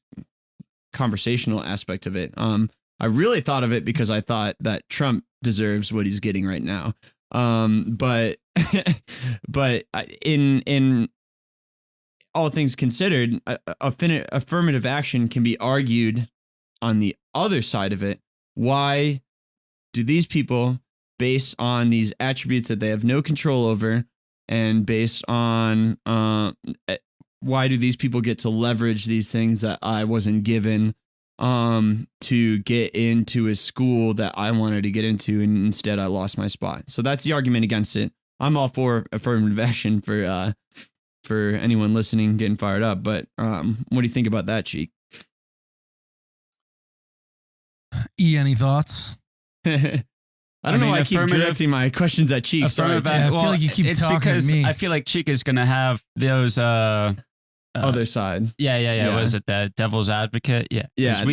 conversational aspect of it. I really thought of it because I thought that Trump deserves what he's getting right now. But in all things considered, affirmative action can be argued on the other side of it. Why do these people, based on these attributes that they have no control over, and based on why do these people get to leverage these things that I wasn't given to get into a school that I wanted to get into, and instead I lost my spot? So that's the argument against it. I'm all for affirmative action for anyone listening getting fired up. But what do you think about that, Cheek? Any thoughts? I don't know why I keep directing my questions at Cheek. Sorry. I feel like you keep talking because to me. I feel like Cheek is going to have those other side. Yeah. Was it the devil's advocate? Yeah. Yeah.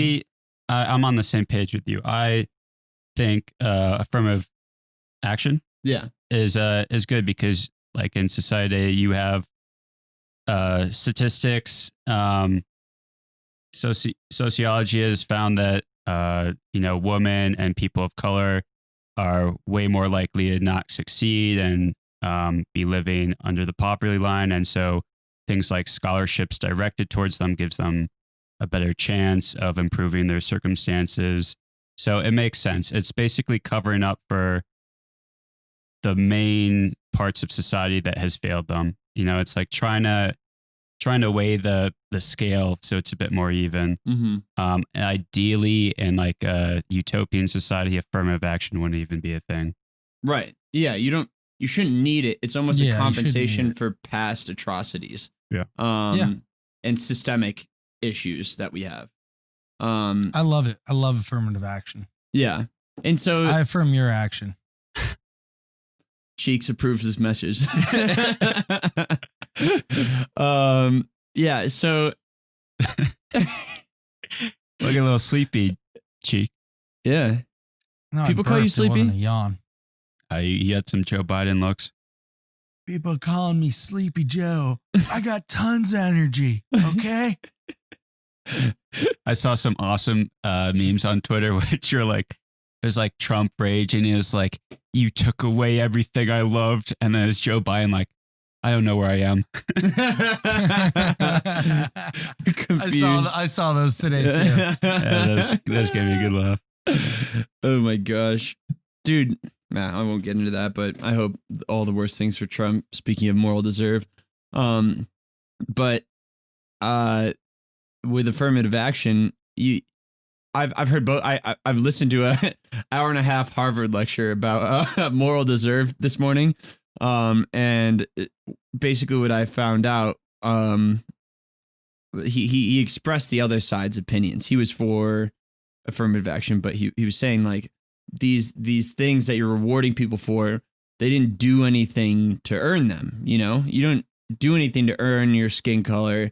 I'm on the same page with you. I think affirmative action is good because, like, in society you have statistics. Sociology has found that women and people of color are way more likely to not succeed and be living under the poverty line, and so things like scholarships directed towards them gives them a better chance of improving their circumstances. So it makes sense. It's basically covering up for the main parts of society that has failed them. It's like trying to weigh the scale so it's a bit more even. Mm-hmm. Ideally, in like a utopian society, affirmative action wouldn't even be a thing. Right. Yeah. You shouldn't need it. It's almost a compensation for past atrocities. Yeah. And systemic issues that we have. I love it. I love affirmative action. Yeah. And so I affirm your action. Cheeks approves this message. Yeah, so look a little sleepy, Cheek. Yeah. No, people call you sleepy? It wasn't a yawn. You had some Joe Biden looks. People calling me Sleepy Joe. I got tons of energy. Okay. I saw some awesome memes on Twitter, which are like, there's like Trump rage, and he was like, "You took away everything I loved," and then it's Joe Biden like, "I don't know where I am." I saw those today too. Yeah, those gave me a good laugh. Oh my gosh, dude. Nah, I won't get into that, but I hope all the worst things for Trump. Speaking of moral deserve, but with affirmative action, I've heard both. I've listened to a hour and a half Harvard lecture about moral deserve this morning, and basically what I found out, he expressed the other side's opinions. He was for affirmative action, but he was saying like these things that you're rewarding people for, they didn't do anything to earn them. You don't do anything to earn your skin color.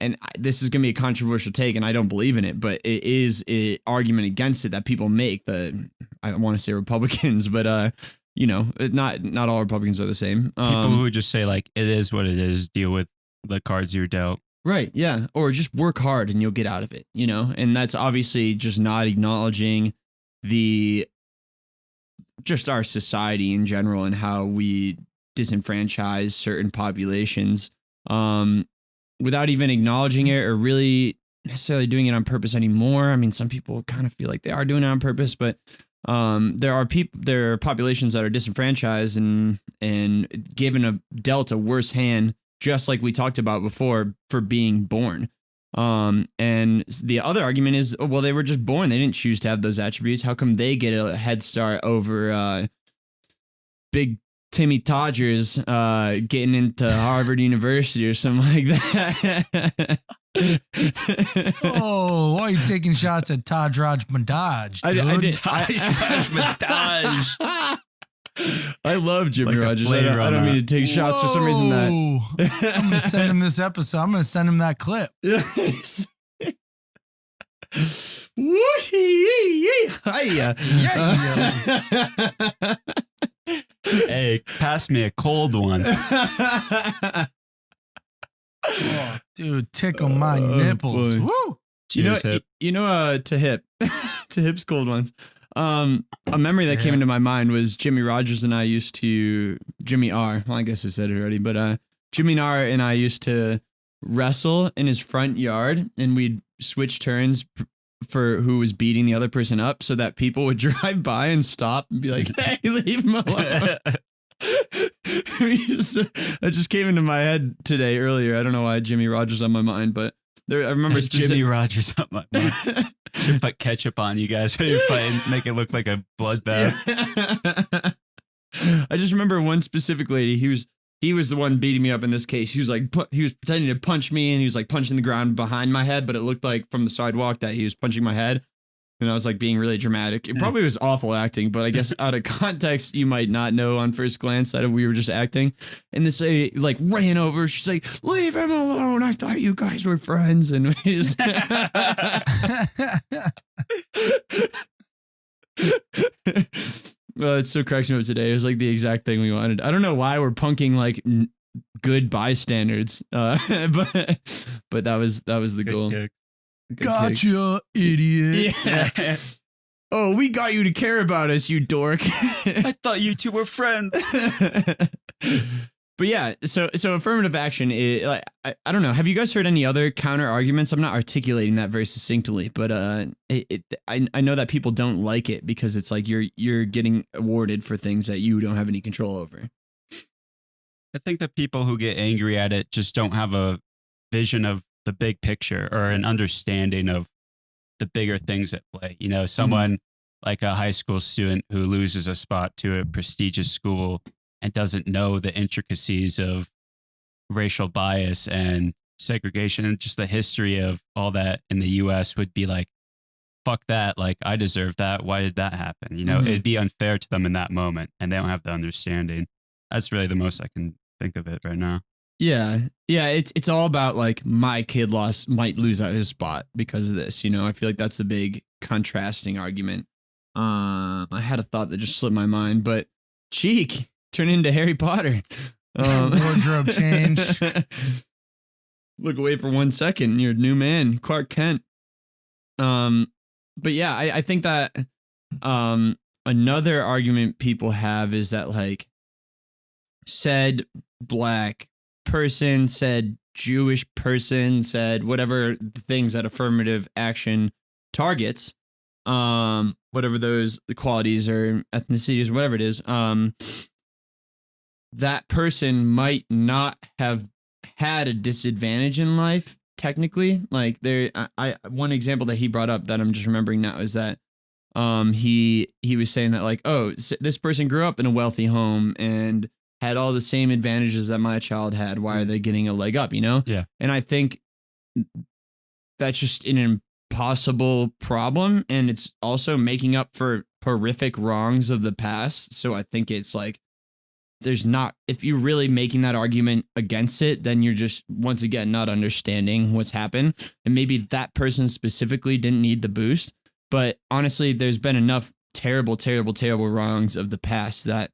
And this is going to be a controversial take, and I don't believe in it, but it is an argument against it that people make. I want to say Republicans, but not all Republicans are the same. People who just say like, it is what it is, deal with the cards you're dealt. Right, yeah. Or just work hard and you'll get out of it, And that's obviously just not acknowledging the just our society in general and how we disenfranchise certain populations without even acknowledging it or really necessarily doing it on purpose anymore. I mean, some people kind of feel like they are doing it on purpose, but there are populations that are disenfranchised and dealt a worse hand, just like we talked about before, for being born. And the other argument is, oh, well, they were just born. They didn't choose to have those attributes. How come they get a head start over big Timmy Todgers getting into Harvard University or something like that? Oh, why are you taking shots at Taj Raj Madaj? I love Jimmy Like a Rogers. Blade I don't mean to take shots for some reason that. I'm going to send him this episode. I'm going to send him that clip. Hey, pass me a cold one. Oh, dude, tickle my nipples. Boy. Woo! Cheers, Hip. To Hip, to Hip's cold ones. A memory that came into my mind was Jimmy Rogers and I used to, Jimmy R. Well, I guess I said it already, but Jimmy R. and I used to wrestle in his front yard, and we'd switch turns for who was beating the other person up, so that people would drive by and stop and be like, "Hey, leave him alone." That just came into my head today earlier. I don't know why Jimmy Rogers on my mind, but I remember Jimmy Rogers on my mind. Should put ketchup on you guys when you're fighting, make it look like a bloodbath. Yeah. I just remember one specific lady. He was the one beating me up in this case. He was like, he was pretending to punch me, and he was like punching the ground behind my head, but it looked like from the sidewalk that he was punching my head. And I was like being really dramatic. It probably was awful acting, but I guess out of context, you might not know on first glance that we were just acting. And this lady like ran over. She's like, "Leave him alone. I thought you guys were friends." And we just well, it still cracks me up today. It was like the exact thing we wanted. I don't know why we're punking like good bystanders, but that was the goal. Kick. Gotcha, idiot. Yeah. Oh, we got you to care about us, you dork. I thought you two were friends. But yeah, so affirmative action. I don't know. Have you guys heard any other counter arguments? I'm not articulating that very succinctly, but I know that people don't like it because it's like you're getting awarded for things that you don't have any control over. I think that people who get angry at it just don't have a vision of the big picture or an understanding of the bigger things at play. You know, someone like a high school student who loses a spot to a prestigious school and doesn't know the intricacies of racial bias and segregation and just the history of all that in the US would be like, fuck that. Like, I deserve that. Why did that happen? You know, it'd be unfair to them in that moment, and they don't have the understanding. That's really the most I can think of it right now. Yeah. It's all about like my kid might lose out his spot because of this. You know, I feel like that's the big contrasting argument. I had a thought that just slipped my mind, but Cheek turn into Harry Potter. Wardrobe change. Look away for 1 second. You're a new man, Clark Kent. But yeah, I think that another argument people have is that like said black person, said Jewish person, said whatever things that affirmative action targets, whatever those qualities or ethnicities or whatever it is, that person might not have had a disadvantage in life technically. Like one example that he brought up that I'm just remembering now is that he was saying that like, oh, this person grew up in a wealthy home and had all the same advantages that my child had. Why are they getting a leg up, you know? Yeah. And I think that's just an impossible problem. And it's also making up for horrific wrongs of the past. So I think it's like, if you're really making that argument against it, then you're just, once again, not understanding what's happened. And maybe that person specifically didn't need the boost. But honestly, there's been enough terrible, terrible, terrible wrongs of the past that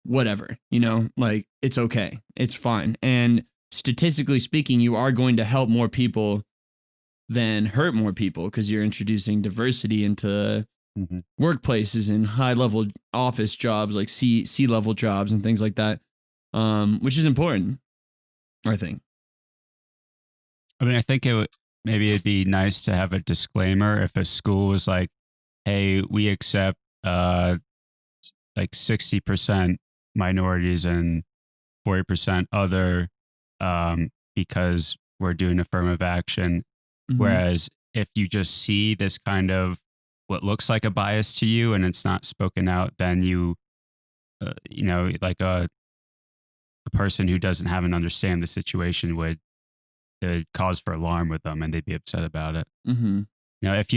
whatever, you know, like it's okay. It's fine. And statistically speaking, you are going to help more people than hurt more people because you're introducing diversity into workplaces and high level office jobs, like C level jobs and things like that, which is important, I think. I mean, I think maybe it'd be nice to have a disclaimer if a school was like, "Hey, we accept like 60% minorities and 40% other because we're doing affirmative action." Whereas if you just see this kind of what looks like a bias to you and it's not spoken out, then you know, like a person who doesn't have and understand the situation would cause for alarm with them, and they'd be upset about it. You know, if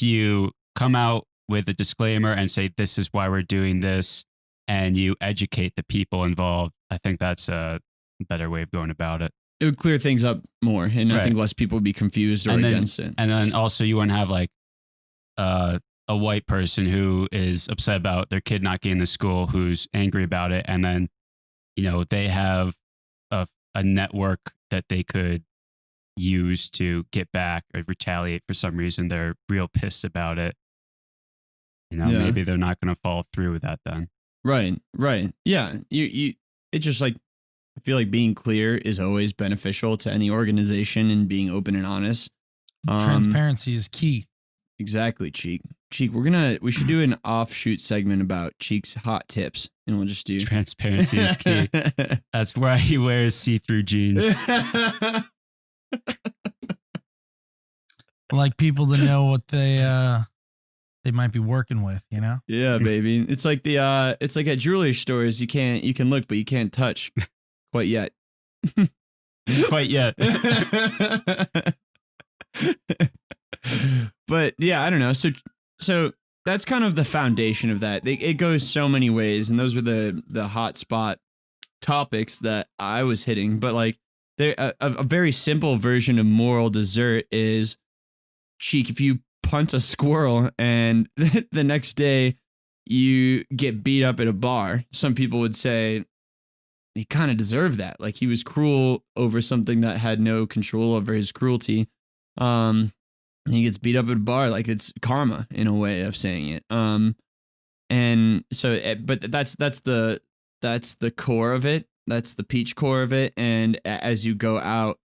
you come out with a disclaimer and say, this is why we're doing this, and you educate the people involved, I think that's a better way of going about it. It would clear things up more, and I think less people would be confused or against it. And then also you wouldn't have like a white person who is upset about their kid not getting to school, who's angry about it, and then, you know, they have a network that they could use to get back or retaliate for some reason. They're real pissed about it. You know, maybe they're not going to follow through with that then. Right. Yeah. It's just like, I feel like being clear is always beneficial to any organization, and being open and honest. Transparency is key. Exactly, Cheek. Cheek, we should do an offshoot segment about Cheek's hot tips, and we'll just do transparency is key. That's why he wears see-through jeans. Like people to know what they might be working with, you know? Yeah, baby. It's like it's like at jewelry stores, you can look, but you can't touch quite yet. Quite yet. But yeah, I don't know. So that's kind of the foundation of that. It goes so many ways, and those were the hot spot topics that I was hitting. But like, a very simple version of moral dessert is, Cheek, if you punt a squirrel and the next day you get beat up at a bar, some people would say he kind of deserved that. Like, he was cruel over something that had no control over his cruelty. He gets beat up at a bar, like it's karma in a way of saying it. And so, but that's the core of it. That's the peach core of it. And as you go out,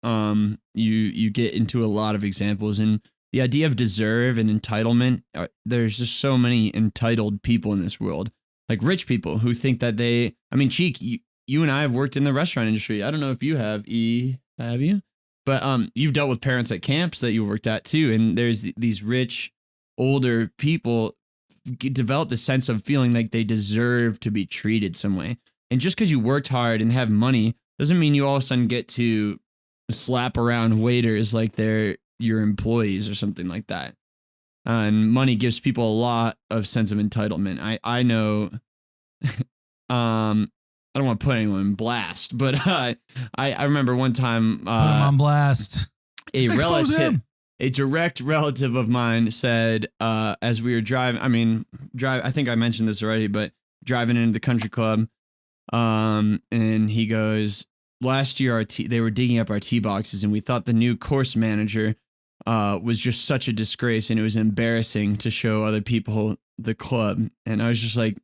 you get into a lot of examples, and the idea of deserve and entitlement. There's just so many entitled people in this world, like rich people who think that Cheek, you and I have worked in the restaurant industry. I don't know if you have, have you? But you've dealt with parents at camps that you worked at too, and there's these rich, older people develop the sense of feeling like they deserve to be treated some way. And just because you worked hard and have money doesn't mean you all of a sudden get to slap around waiters like they're your employees or something like that. And money gives people a lot of sense of entitlement. I know. I don't want to put anyone in blast, but I remember one time put him on blast. A direct relative of mine said, as we were driving, I think I mentioned this already, but driving into the country club, and he goes, last year they were digging up our tee boxes, and we thought the new course manager was just such a disgrace, and it was embarrassing to show other people the club. And I was just like,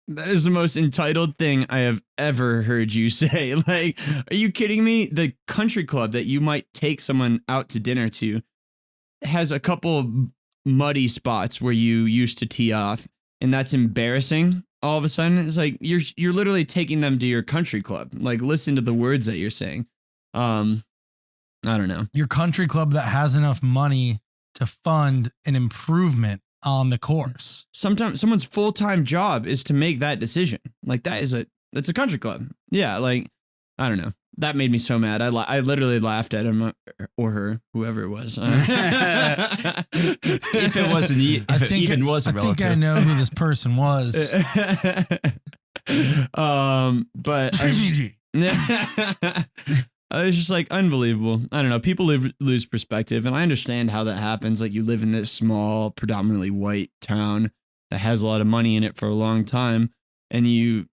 that is the most entitled thing I have ever heard you say. Like, are you kidding me? The country club that you might take someone out to dinner to has a couple of muddy spots where you used to tee off, and that's embarrassing. All of a sudden, it's like you're literally taking them to your country club. Like, listen to the words that you're saying. I don't know. Your country club that has enough money to fund an improvement on the course. Sometimes someone's full-time job is to make that decision. Like, that's a country club. Yeah, like, I don't know. That made me so mad. I literally laughed at him or her, whoever it was. If it wasn't, I think I know who this person was. But it's just like unbelievable. I don't know. People lose perspective, and I understand how that happens. Like, you live in this small, predominantly white town that has a lot of money in it for a long time, and you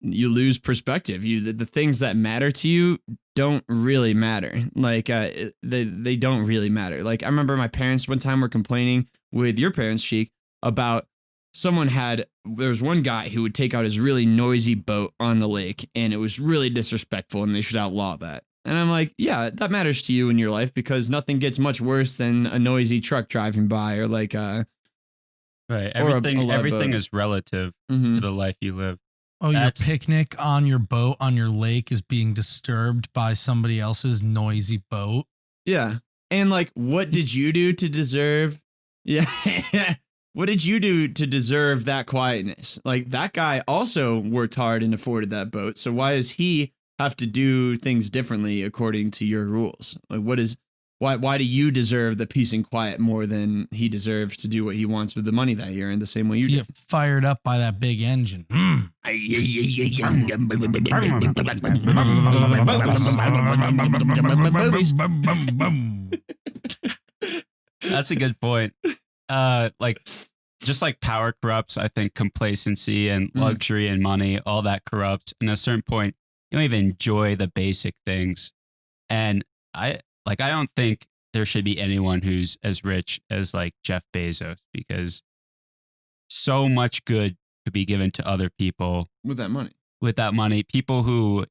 you lose perspective. The things that matter to you don't really matter. Like they don't really matter. Like I remember my parents one time were complaining with your parents, Sheik, about there was one guy who would take out his really noisy boat on the lake, and it was really disrespectful, and they should outlaw that. And I'm like, yeah, that matters to you in your life because nothing gets much worse than a noisy truck driving by or like right. Everything is relative to the life you live. Oh, your picnic on your boat on your lake is being disturbed by somebody else's noisy boat. Yeah. And like, what did you do to deserve? Yeah. What did you do to deserve that quietness? Like that guy also worked hard and afforded that boat. So why does he have to do things differently according to your rules? Like why do you deserve the peace and quiet more than he deserves to do what he wants with the money that he earned the same way you get fired up by that big engine. That's a good point. Just like power corrupts, I think complacency and luxury and money, all that corrupts. And at a certain point, you don't even enjoy the basic things. And I don't think there should be anyone who's as rich as like Jeff Bezos, because so much good could be given to other people with that money. People who,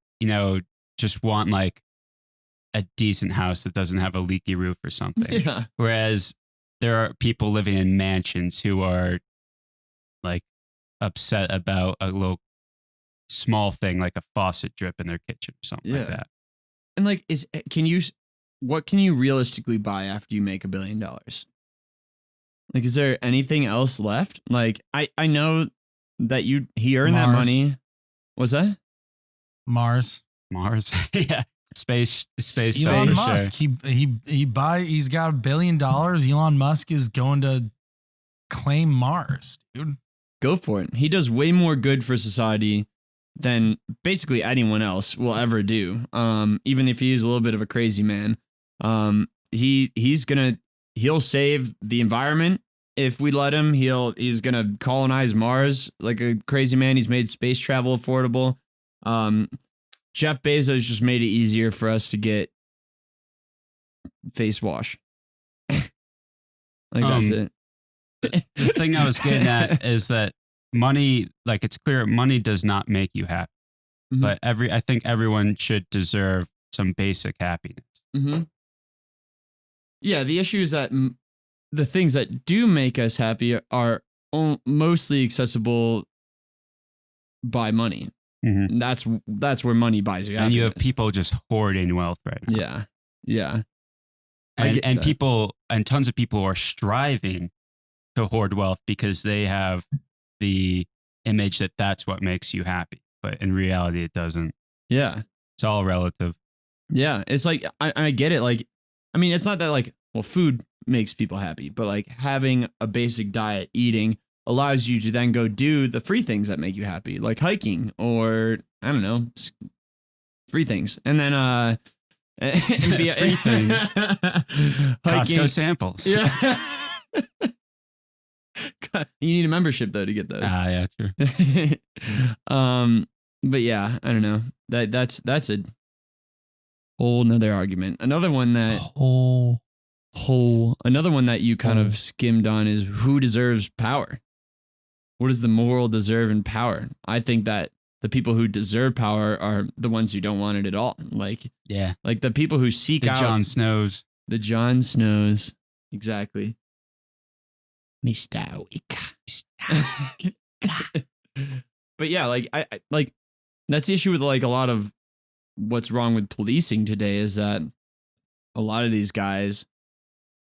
just want like a decent house that doesn't have a leaky roof or something. Yeah. Whereas there are people living in mansions who are like upset about a little small thing like a faucet drip in their kitchen or something like that. And like, what can you realistically buy after you make $1 billion? Like, is there anything else left? Like, I know that he earned that money. What's that? Mars. Yeah. Space. Elon Musk. He's got $1 billion. Elon Musk is going to claim Mars, dude. Go for it. He does way more good for society than basically anyone else will ever do. Even if he's a little bit of a crazy man, he'll save the environment if we let him. He's gonna colonize Mars like a crazy man. He's made space travel affordable. Jeff Bezos just made it easier for us to get face wash. That's it. The thing I was getting at is that money, like it's clear, money does not make you happy. Mm-hmm. But I think everyone should deserve some basic happiness. Mm-hmm. Yeah, the issue is that the things that do make us happy are mostly accessible by money. Mm-hmm. That's where money buys you happiness. And you have people just hoarding wealth right now. Yeah. And people and tons of people are striving to hoard wealth because they have the image that that's what makes you happy. But in reality, it doesn't. Yeah. It's all relative. Yeah. It's like, I get it. Like, I mean, it's not that like, well, food makes people happy, but like having a basic diet, eating allows you to then go do the free things that make you happy, like hiking or I don't know, free things. And then, and be free things. Costco samples. Yeah. You need a membership though to get those. Yeah, true. But yeah, I don't know. That's a whole nother argument. Another one that another one that you kind of skimmed on is who deserves power. What does the moral deserve in power? I think that the people who deserve power are the ones who don't want it at all. Like the people who seek out Jon Snows. The Jon Snows. Exactly. Mr. Wick. But yeah, like I like that's the issue with like a lot of what's wrong with policing today is that a lot of these guys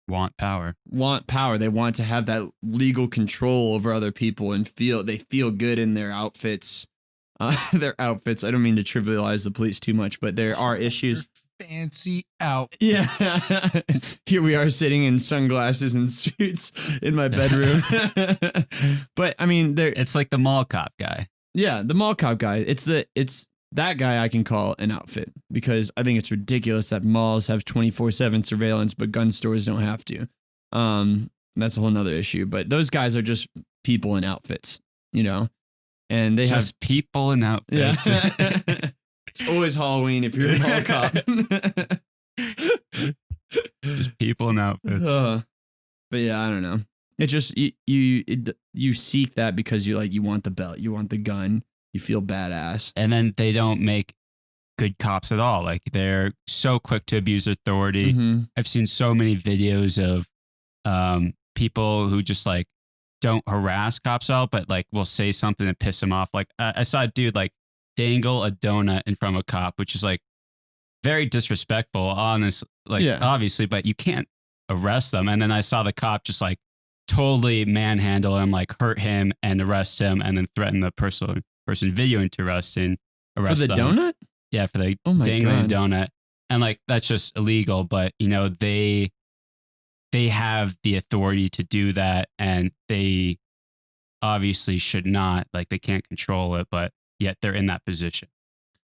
want power. They want to have that legal control over other people and they feel good in their outfits. I don't mean to trivialize the police too much, but there are issues. Fancy out. Yeah. Here we are sitting in sunglasses and suits in my bedroom. But I mean, it's like the mall cop guy. Yeah, the mall cop guy. It's that guy I can call an outfit because I think it's ridiculous that malls have 24/7 surveillance, but gun stores don't have to. That's a whole nother issue. But those guys are just people in outfits, you know. and they Just people in outfits. Yeah. It's always Halloween if you're a mall cop. Just people in outfits. But yeah, I don't know. It just you seek that because you want the belt, you want the gun, you feel badass. And then they don't make good cops at all. Like they're so quick to abuse authority. Mm-hmm. I've seen so many videos of people who just like don't harass cops out, but like will say something to piss them off. Like I saw a dude like dangle a donut in front of a cop, which is like very disrespectful, obviously, but you can't arrest them. And then I saw the cop just like totally manhandle him, like hurt him and arrest him, and then threaten the person videoing to arrest them. For the donut? Yeah, for the Oh my dangling God. donut. And like that's just illegal, but you know, they have the authority to do that, and they obviously should not. Like they can't control it, but yet they're in that position.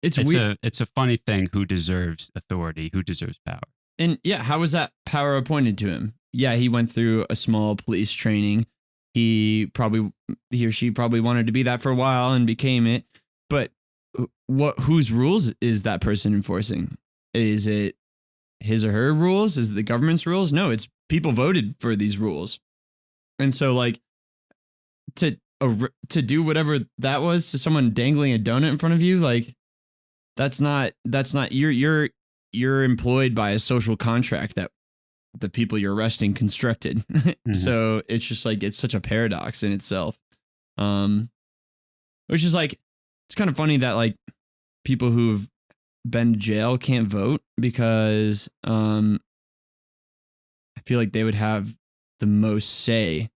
It's weird. It's a funny thing who deserves authority, who deserves power. And yeah, how was that power appointed to him? Yeah, he went through a small police training. He or she probably wanted to be that for a while and became it. But whose rules is that person enforcing? Is it his or her rules? Is it the government's rules? No, it's people voted for these rules. And so like to do whatever that was to someone dangling a donut in front of you, like that's not you're employed by a social contract that the people you're arresting constructed. Mm-hmm. So it's just like it's such a paradox in itself. Which is like it's kind of funny that like people who've been to jail can't vote because I feel like they would have the most say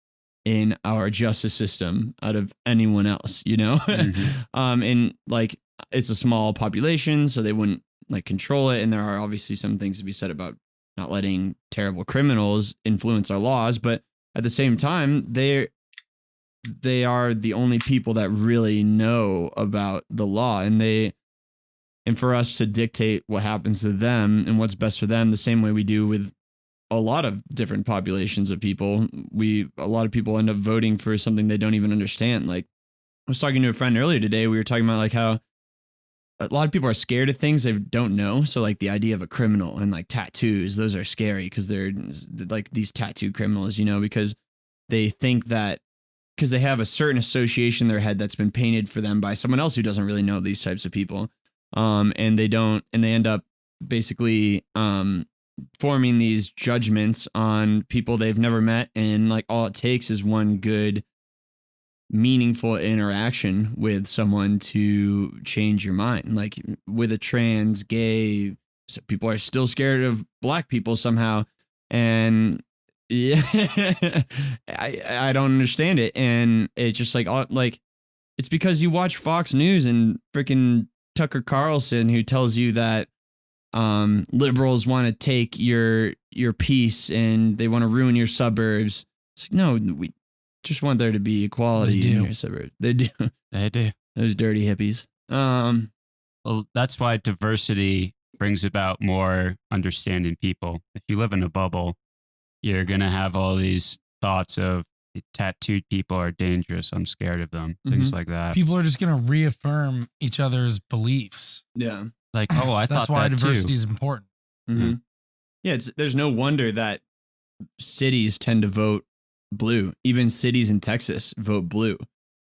in our justice system out of anyone else, you know? Mm-hmm. And like it's a small population, so they wouldn't like control it. And there are obviously some things to be said about not letting terrible criminals influence our laws, but at the same time, they are the only people that really know about the law, and for us to dictate what happens to them and what's best for them the same way we do with a lot of different populations of people. A lot of people end up voting for something they don't even understand. Like I was talking to a friend earlier today. We were talking about like how a lot of people are scared of things they don't know. So like the idea of a criminal and like tattoos, those are scary because they're like these tattoo criminals, you know, because they think that because they have a certain association in their head that's been painted for them by someone else who doesn't really know these types of people. And they end up basically forming these judgments on people they've never met. And like all it takes is one good, meaningful interaction with someone to change your mind. Like with a trans, gay, so people are still scared of black people somehow. And yeah, I don't understand it. And it's just like it's because you watch Fox News and freaking Tucker Carlson, who tells you that liberals want to take your peace and they want to ruin your suburbs. It's like, no, we just want there to be equality in your suburb. They do. They do. Those dirty hippies. Well, that's why diversity brings about more understanding people. If you live in a bubble, you're going to have all these thoughts of tattooed people are dangerous. I'm scared of them. Things like that. People are just going to reaffirm each other's beliefs. Yeah. Like, oh, I thought that's why that diversity too. is important. Mm-hmm. Yeah, there's no wonder that cities tend to vote blue. Even cities in Texas vote blue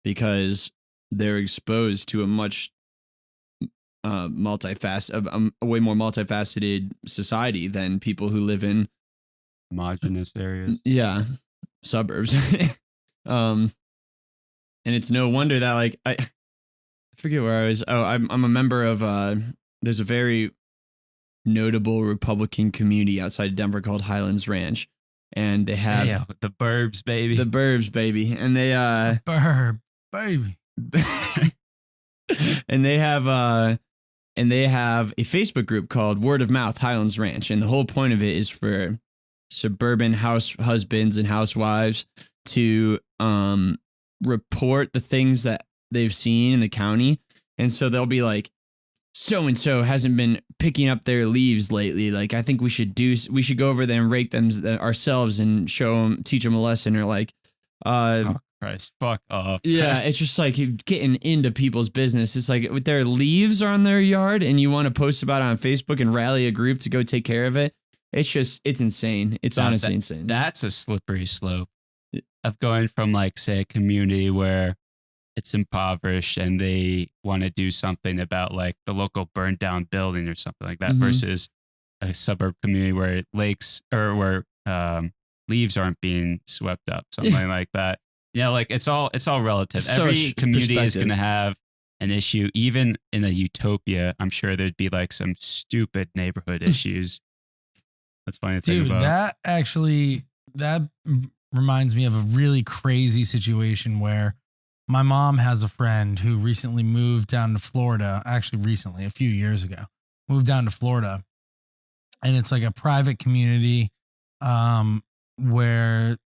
because they're exposed to a much a way more multifaceted society than people who live in Homogenous areas. Yeah, suburbs. And it's no wonder that like I forget where I was. Oh, I'm a member of there's a very notable Republican community outside of Denver called Highlands Ranch, and they have the burbs, baby. The burbs, baby, and they Burb, baby. and they have a Facebook group called Word of Mouth Highlands Ranch, and the whole point of it is for suburban husbands and housewives to report the things that they've seen in the county. And so they'll be like, so and so hasn't been picking up their leaves lately. Like, I think we should go over there and rate them ourselves and teach them a lesson. Or like, Christ, fuck off. Yeah, it's just like you're getting into people's business. It's like with their leaves are on their yard and you want to post about it on Facebook and rally a group to go take care of it. It's insane. It's honestly insane. That's a slippery slope of going from like, say, a community where it's impoverished and they want to do something about like the local burned down building or something like that versus a suburb community where lakes or where leaves aren't being swept up, something like that. Yeah, like it's all relative. So Every community is going to have an issue. Even in a utopia, I'm sure there'd be like some stupid neighborhood issues. That's funny to think about. That reminds me of a really crazy situation where my mom has a friend who recently moved down to Florida. Actually, recently, a few years ago, moved down to Florida, and it's like a private community where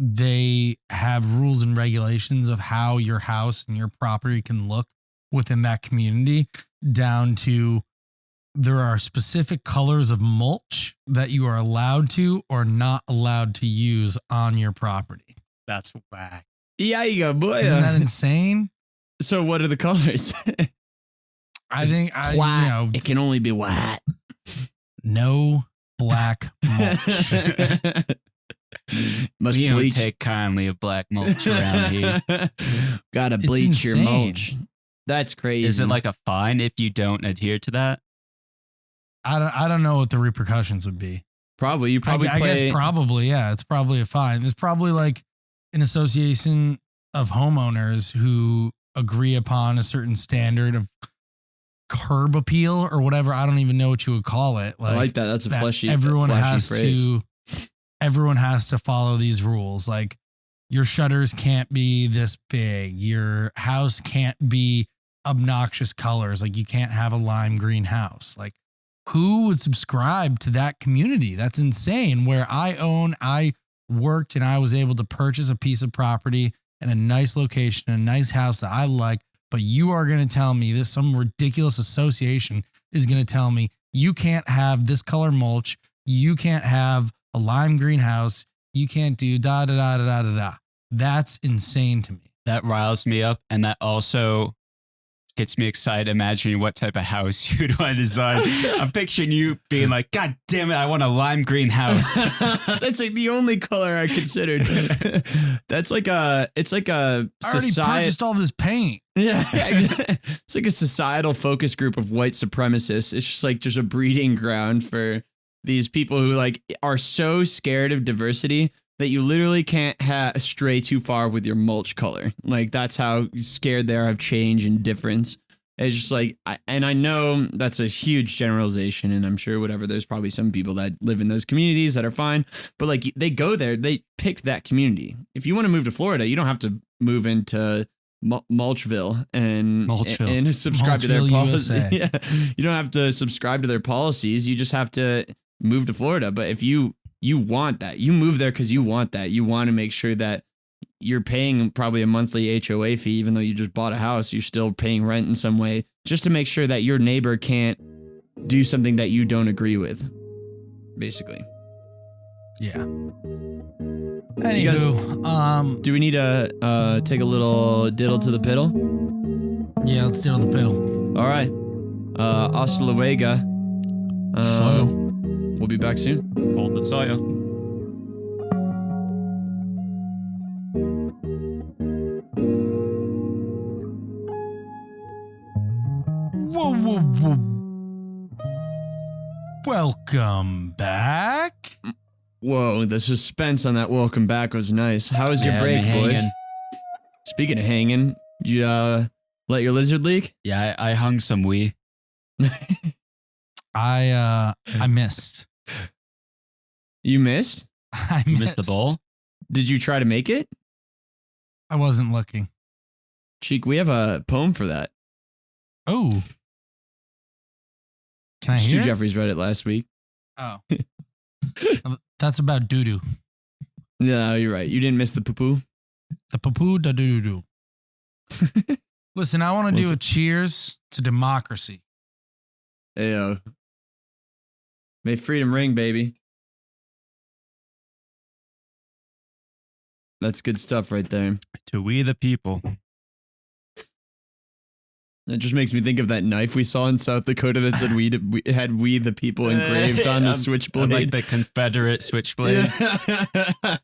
they have rules and regulations of how your house and your property can look within that community, down to there are specific colors of mulch that you are allowed to or not allowed to use on your property. That's whack. Yeah, you go, boy. Isn't that insane? So what are the colors? I think white. It can only be white. No black mulch. Must we don't take kindly of black mulch around here. Gotta bleach your mulch. That's crazy. Is it like a fine if you don't adhere to that? I don't know what the repercussions would be. Probably. You probably I guess probably, yeah. It's probably a fine. It's probably like an association of homeowners who agree upon a certain standard of curb appeal or whatever. I don't even know what you would call it. I like that. That's a flashy phrase. Everyone has to follow these rules. Like your shutters can't be this big. Your house can't be obnoxious colors. Like you can't have a lime green house. Like who would subscribe to that community? That's insane. Where I worked and I was able to purchase a piece of property in a nice location, a nice house that I like. But you are going to tell me that some ridiculous association is going to tell me you can't have this color mulch. You can't have a lime greenhouse. You can't do da da da da da da. That's insane to me. That riles me up, and that also gets me excited imagining what type of house you'd want to design. I'm picturing you being like, God damn it, I want a lime green house. That's like the only color I considered. It's like a I already purchased all this paint. Yeah. It's like a societal focus group of white supremacists. It's just like a breeding ground for these people who like are so scared of diversity that you literally can't stray too far with your mulch color. Like that's how scared they are of change and difference. It's just like, and I know that's a huge generalization, and I'm sure there's probably some people that live in those communities that are fine, but like they go there, they pick that community. If you want to move to Florida, you don't have to move into Mulchville and subscribe to their policies. Yeah. You don't have to subscribe to their policies. You just have to move to Florida. But if you want that, you move there because you want that. You want to make sure that you're paying probably a monthly HOA fee, even though you just bought a house, you're still paying rent in some way, just to make sure that your neighbor can't do something that you don't agree with, basically. Yeah. Anywho, do we need to take a little diddle to the piddle? Yeah, let's diddle the piddle. All right. Hasta luego. We'll be back soon. Hold the soil. Whoa. Welcome back. Whoa, the suspense on that welcome back was nice. How was your break, boys? Speaking of hanging, did you let your lizard leak? Yeah, I hung some wee. I missed. You missed? I missed the bowl? Did you try to make it? I wasn't looking. Cheek, we have a poem for that. Oh. Can I hear Stu it? Jeffries read it last week. Oh. That's about doo-doo. No, you're right. You didn't miss the poo-poo? The poo-poo da doo-doo-doo. Listen, I want to do a cheers to democracy. Ayo. May freedom ring, baby. That's good stuff right there. To we the people. It just makes me think of that knife we saw in South Dakota that said we the people engraved on the switchblade. Like the Confederate switchblade. Yeah.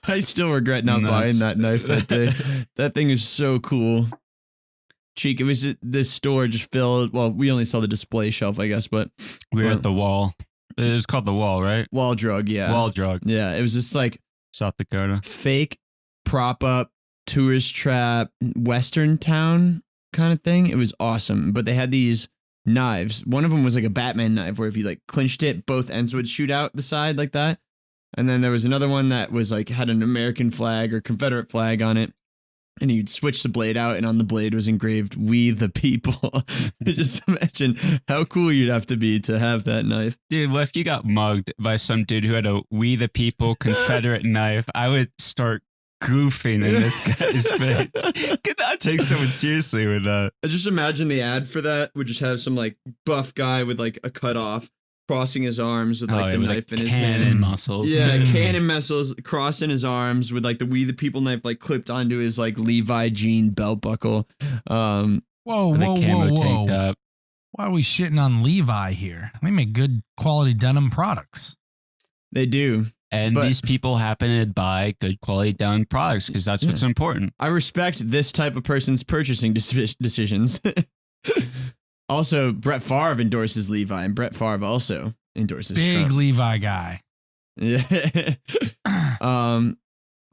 I still regret not buying that knife that day. That thing is so cool. Cheek, it was this store just filled. Well, we only saw the display shelf, I guess, but We were at the Wall. It was called the Wall, right? Wall Drug, yeah. Wall Drug. Yeah, it was just like South Dakota. fake prop up tourist trap Western town kind of thing. It was awesome. But they had these knives. One of them was like a Batman knife where if you like clinched it, both ends would shoot out the side like that. And then there was another one that was like had an American flag or Confederate flag on it. And you'd switch the blade out, and on the blade was engraved, "We the people." Just imagine how cool you'd have to be to have that knife. Dude, what if you got mugged by some dude who had a "We the People" Confederate knife? I would start goofing in this guy's face. Could not take someone seriously with that. I just imagine the ad for that would just have some like buff guy with like a cut off, crossing his arms with like the knife in his hand. Muscles. Yeah, cannon muscles, crossing his arms with like the "We the People" knife like clipped onto his like Levi jean belt buckle. Whoa. Tank top. Why are we shitting on Levi here? They make good quality denim products. They do. And these people happen to buy good quality denim products because that's what's important. I respect this type of person's purchasing decisions. Also, Brett Favre endorses Levi, and Brett Favre also endorses Big Trump. Levi guy. Yeah.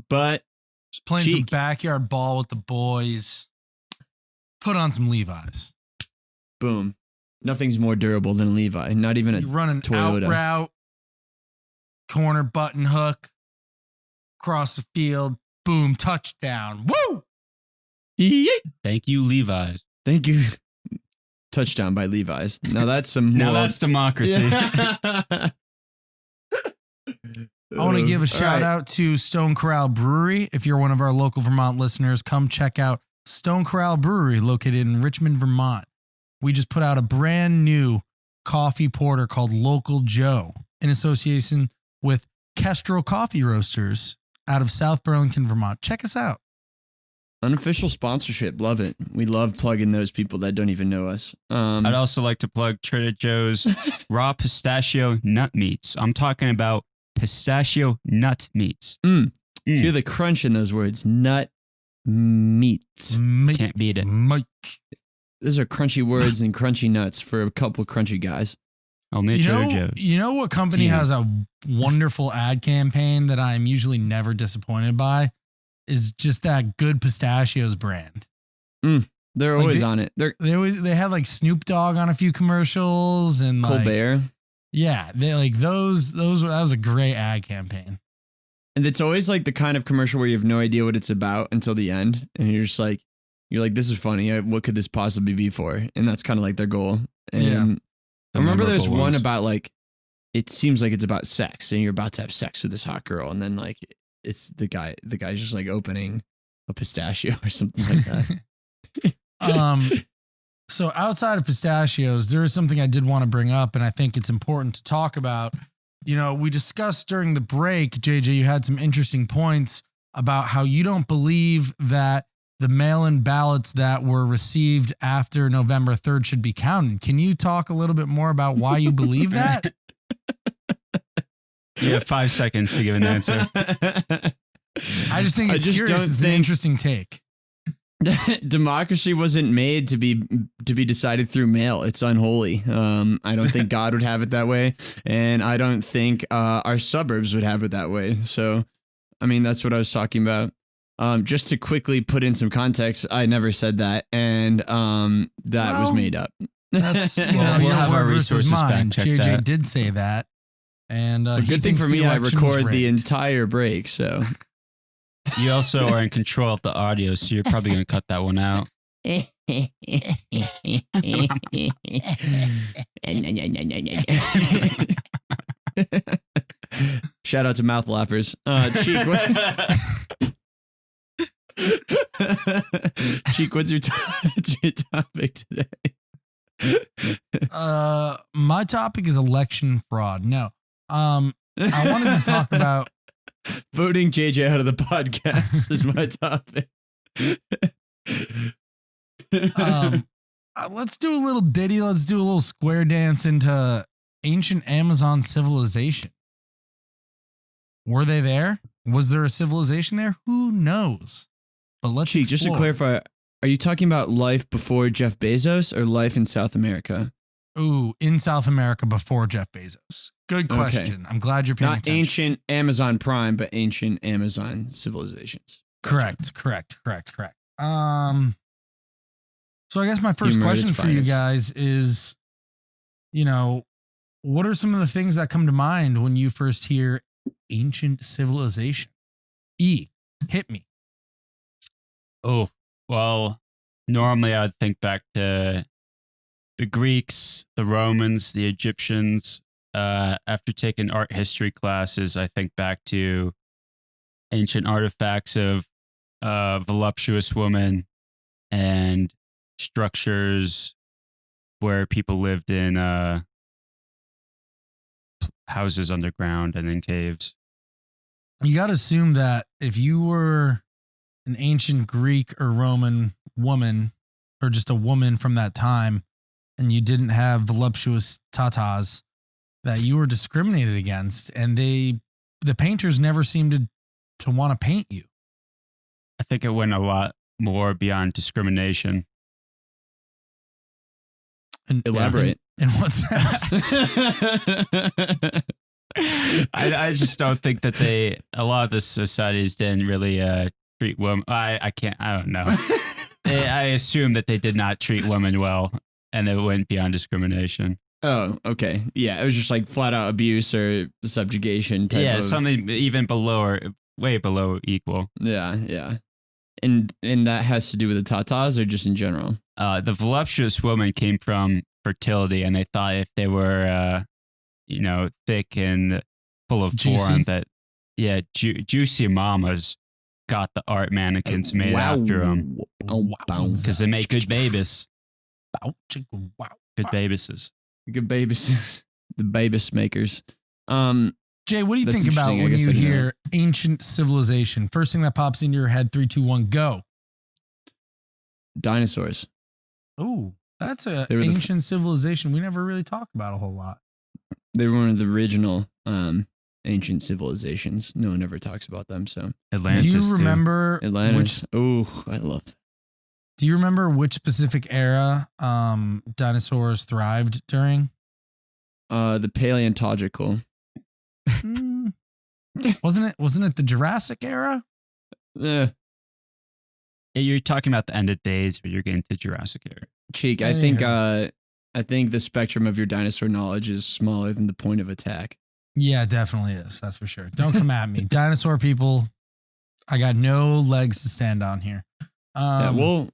But Just playing some backyard ball with the boys. Put on some Levi's. Boom. Nothing's more durable than a Levi. Not even a You run an Toyota. out route, corner button hook, across the field, boom, touchdown. Woo! Yeet. Thank you, Levi's. Thank you. Touchdown by Levi's. Now that's some Now more. that's democracy. I want to give a shout out to Stone Corral Brewery. If you're one of our local Vermont listeners, come check out Stone Corral Brewery located in Richmond, Vermont. We just put out a brand new coffee porter called Local Joe in association with Kestrel Coffee Roasters out of South Burlington, Vermont. Check us out. Unofficial sponsorship. Love it. We love plugging those people that don't even know us. I'd also like to plug Trader Joe's raw pistachio nut meats. I'm talking about pistachio nut meats. Hear the crunch in those words. Nut meats. Can't beat it. Mike. Those are crunchy words and crunchy nuts for a couple crunchy guys. Only Trader Joe's. You know what company has a wonderful ad campaign that I'm usually never disappointed by? Is just that Good Pistachios brand. They're always on it. They had like Snoop Dogg on a few commercials and like, Colbert. yeah, they like those that was a great ad campaign. And it's always like the kind of commercial where you have no idea what it's about until the end. And you're just like, this is funny. What could this possibly be for? And that's kind of like their goal. And I remember there's one about like, it seems like it's about sex and you're about to have sex with this hot girl. And then like, it's the guy's just like opening a pistachio or something like that. So outside of pistachios, there is something I did want to bring up, and I think it's important to talk about. You know, we discussed during the break, JJ, you had some interesting points about how you don't believe that the mail-in ballots that were received after November 3rd should be counted. Can you talk a little bit more about why you believe that? You have 5 seconds to give an answer. I just think it's curious. It's an interesting take. Democracy wasn't made to be decided through mail. It's unholy. I don't think God would have it that way, and I don't think our suburbs would have it that way. So, I mean, that's what I was talking about. Just to quickly put in some context, I never said that, and that was made up. That's we'll have our resources mine. fact check JJ that. did say that, and A good thing for me, I record the entire break, so. You also are in control of the audio, so you're probably going to cut that one out. Shout out to mouth laughers. Cheek, Cheek, what's your topic today? My topic is election fraud. No, I wanted to talk about Voting JJ out of the podcast is my topic. Let's do a little ditty. Let's do a little square dance into ancient Amazon civilization. Were they there? Was there a civilization there? Who knows? But let's Cheek, just to explore. clarify, are you talking about life before Jeff Bezos or life in South America? Ooh, in South America before Jeff Bezos. Good question. I'm glad you're paying Not attention. ancient Amazon Prime, but ancient Amazon civilizations. Correct. So I guess my first Humor at question its for you finest. guys is, what are some of the things that come to mind when you first hear ancient civilization? Hit me. Oh, well, normally I'd think back to the Greeks, the Romans, the Egyptians. After taking art history classes, I think back to ancient artifacts of voluptuous women and structures where people lived in houses underground and in caves. You got to assume that if you were an ancient Greek or Roman woman, or just a woman from that time, and you didn't have voluptuous tatas, that you were discriminated against, and the painters never seemed to want to paint you. I think it went a lot more beyond discrimination. And Elaborate. In what sense? I just don't think that a lot of the societies didn't really treat women. I don't know. I assume that they did not treat women well, and it went beyond discrimination. Oh, okay. Yeah, it was just like flat out abuse or subjugation type Yeah, of... something even below or way below equal. Yeah. And that has to do with the tatas or just in general? The voluptuous woman came from fertility, and they thought if they were, thick and full of Juicy? form, that juicy mamas got the art mannequins made after them because they make good babies. Wow. Good babies. Good babies. The babis makers. Jay, what do you That's think about interesting. I when guess you I didn't know. hear ancient civilization? First thing that pops into your head, 3, 2, 1, go. Dinosaurs. Oh, that's a They were the ancient civilization we never really talk about a whole lot. They were one of the original ancient civilizations. No one ever talks about them. So Atlantis. Do you too. remember Atlantis. Oh, I love that. Do you remember which specific era dinosaurs thrived during? The paleontological. Wasn't it the Jurassic era? Eh, You're talking about the end of days, but you're getting to Jurassic era. Cheek. I think the spectrum of your dinosaur knowledge is smaller than the point of attack. Yeah, it definitely is. That's for sure. Don't come at me. Dinosaur people, I got no legs to stand on here. Yeah, well,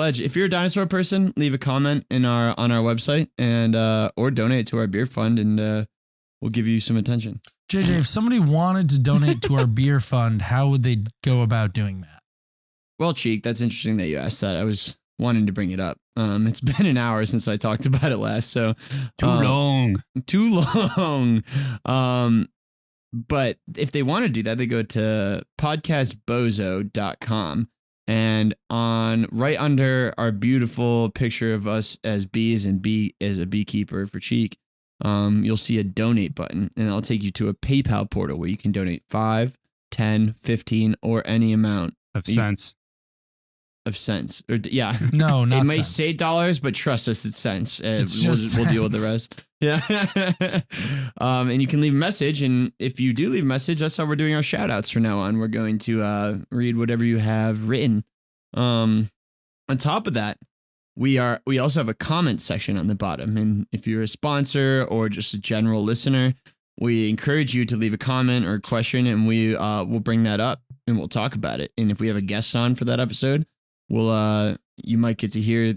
Edge, if you're a dinosaur person, leave a comment on our website and or donate to our beer fund, and we'll give you some attention. JJ, if somebody wanted to donate to our beer fund, how would they go about doing that? Well, Cheek, that's interesting that you asked that. I was wanting to bring it up. It's been an hour since I talked about it last, so Too long. But if they want to do that, they go to PodcastBozo.com, and right under our beautiful picture of us as bees and B as a beekeeper for Cheek, you'll see a donate button, and it'll take you to a PayPal portal where you can donate 5, 10, 15, or any amount Of cents. of cents. Or yeah. No, not It may cents. say dollars, but trust us, it's cents. It's We'll just deal with the cents. rest. Yeah. And you can leave a message. And if you do leave a message, that's how we're doing our shout outs from now on. We're going to read whatever you have written. On top of that, we also have a comment section on the bottom. And if you're a sponsor or just a general listener, we encourage you to leave a comment or a question, and we'll bring that up and we'll talk about it. And if we have a guest on for that episode, you might get to hear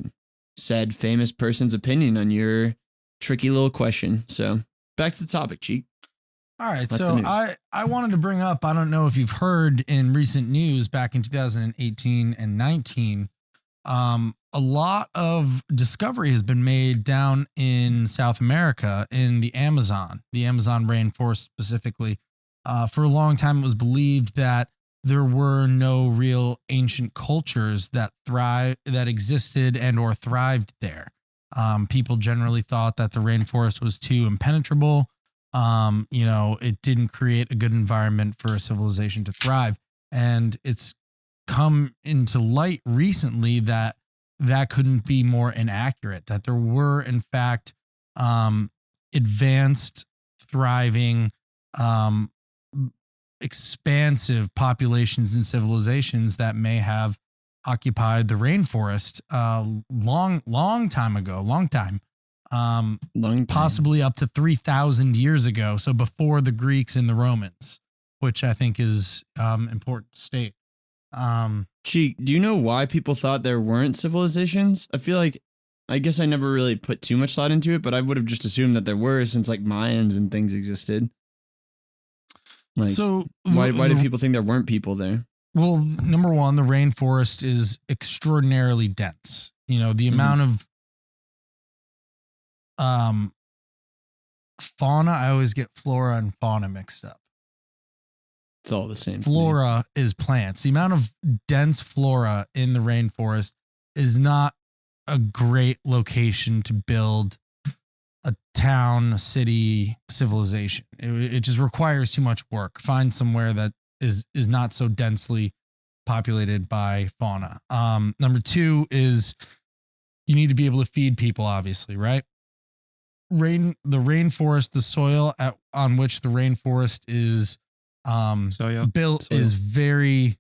said famous person's opinion on your tricky little question. So back to the topic, Cheek. All right. What's So the news? I wanted to bring up, I don't know if you've heard in recent news back in 2018 and 19, a lot of discovery has been made down in South America in the Amazon rainforest specifically. For a long time, it was believed that there were no real ancient cultures that existed and or thrived there. People generally thought that the rainforest was too impenetrable. It didn't create a good environment for a civilization to thrive. And it's come into light recently that couldn't be more inaccurate, that there were, in fact, advanced, thriving, expansive populations and civilizations that may have occupied the rainforest long time, possibly up to 3,000 years ago. So before the Greeks and the Romans, which I think is important to state. Cheek, do you know why people thought there weren't civilizations? I guess I never really put too much thought into it, but I would have just assumed that there were, since like Mayans and things existed. Like, so why did people think there weren't people there? Well, number one, the rainforest is extraordinarily dense. The amount of fauna, I always get flora and fauna mixed up. It's all the same. Flora is plants. The amount of dense flora in the rainforest is not a great location to build a town, a city, civilization. It just requires too much work. Find somewhere that is not so densely populated by fauna. Number two is you need to be able to feed people, obviously, right? The rainforest, the soil on which the rainforest is built is very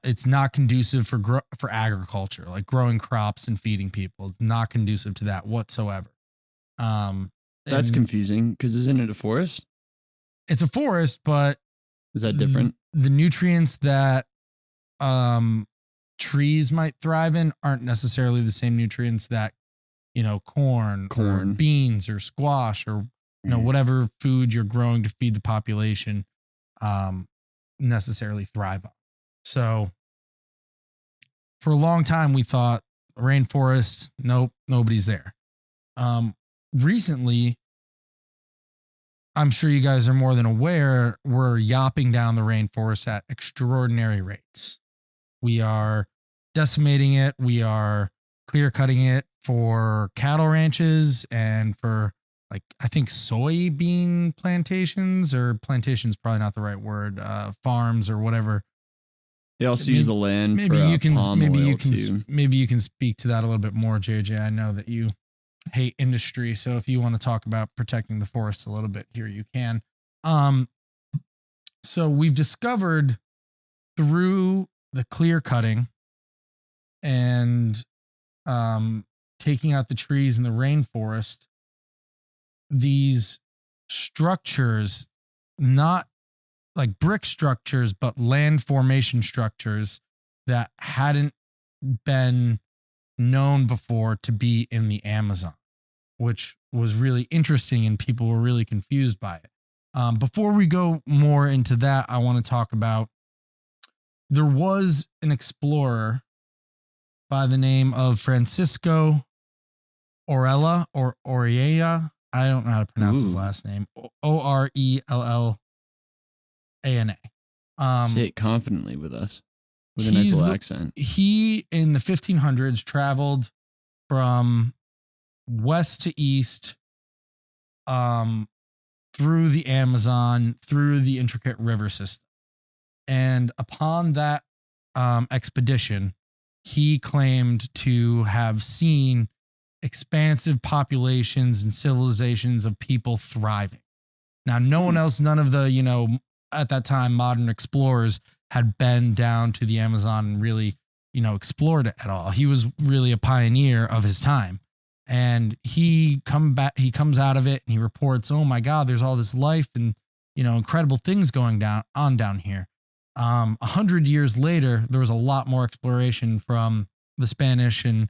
it's not conducive for agriculture, like growing crops and feeding people. It's not conducive to that whatsoever. That's confusing because isn't it a forest? It's a forest, but is that different? The nutrients that trees might thrive in aren't necessarily the same nutrients that corn or beans or squash or whatever food you're growing to feed the population necessarily thrive on. So for a long time we thought rainforest, nope, nobody's there. Recently, I'm sure you guys are more than aware, we're yopping down the rainforest at extraordinary rates. We are decimating it. We are clear cutting it for cattle ranches and for, like, I think soybean plantations, or plantations probably not the right word, farms or whatever. They also use the land maybe for you can palm maybe oil you can too. maybe you can speak to that a little bit more, JJ. I know that you hate industry, so if you want to talk about protecting the forests a little bit here, you can. So we've discovered through the clear cutting and taking out the trees in the rainforest, these structures, not like brick structures, but land formation structures that hadn't been known before to be in the Amazon, which was really interesting and people were really confused by it. Before we go more into that, I want to talk about, there was an explorer by the name of Francisco Orella or Orellana. I don't know how to pronounce his last name. Orellana. Say it confidently with us, with a nice little accent. He, in the 1500s, traveled from west to east, through the Amazon, through the intricate river system. And upon that expedition, he claimed to have seen expansive populations and civilizations of people thriving. Now, no one else, none of the, at that time, modern explorers had been down to the Amazon and really, explored it at all. He was really a pioneer of his time. And he comes out of it and he reports, oh my God, there's all this life and, incredible things going on down here. 100 years later, there was a lot more exploration from the Spanish and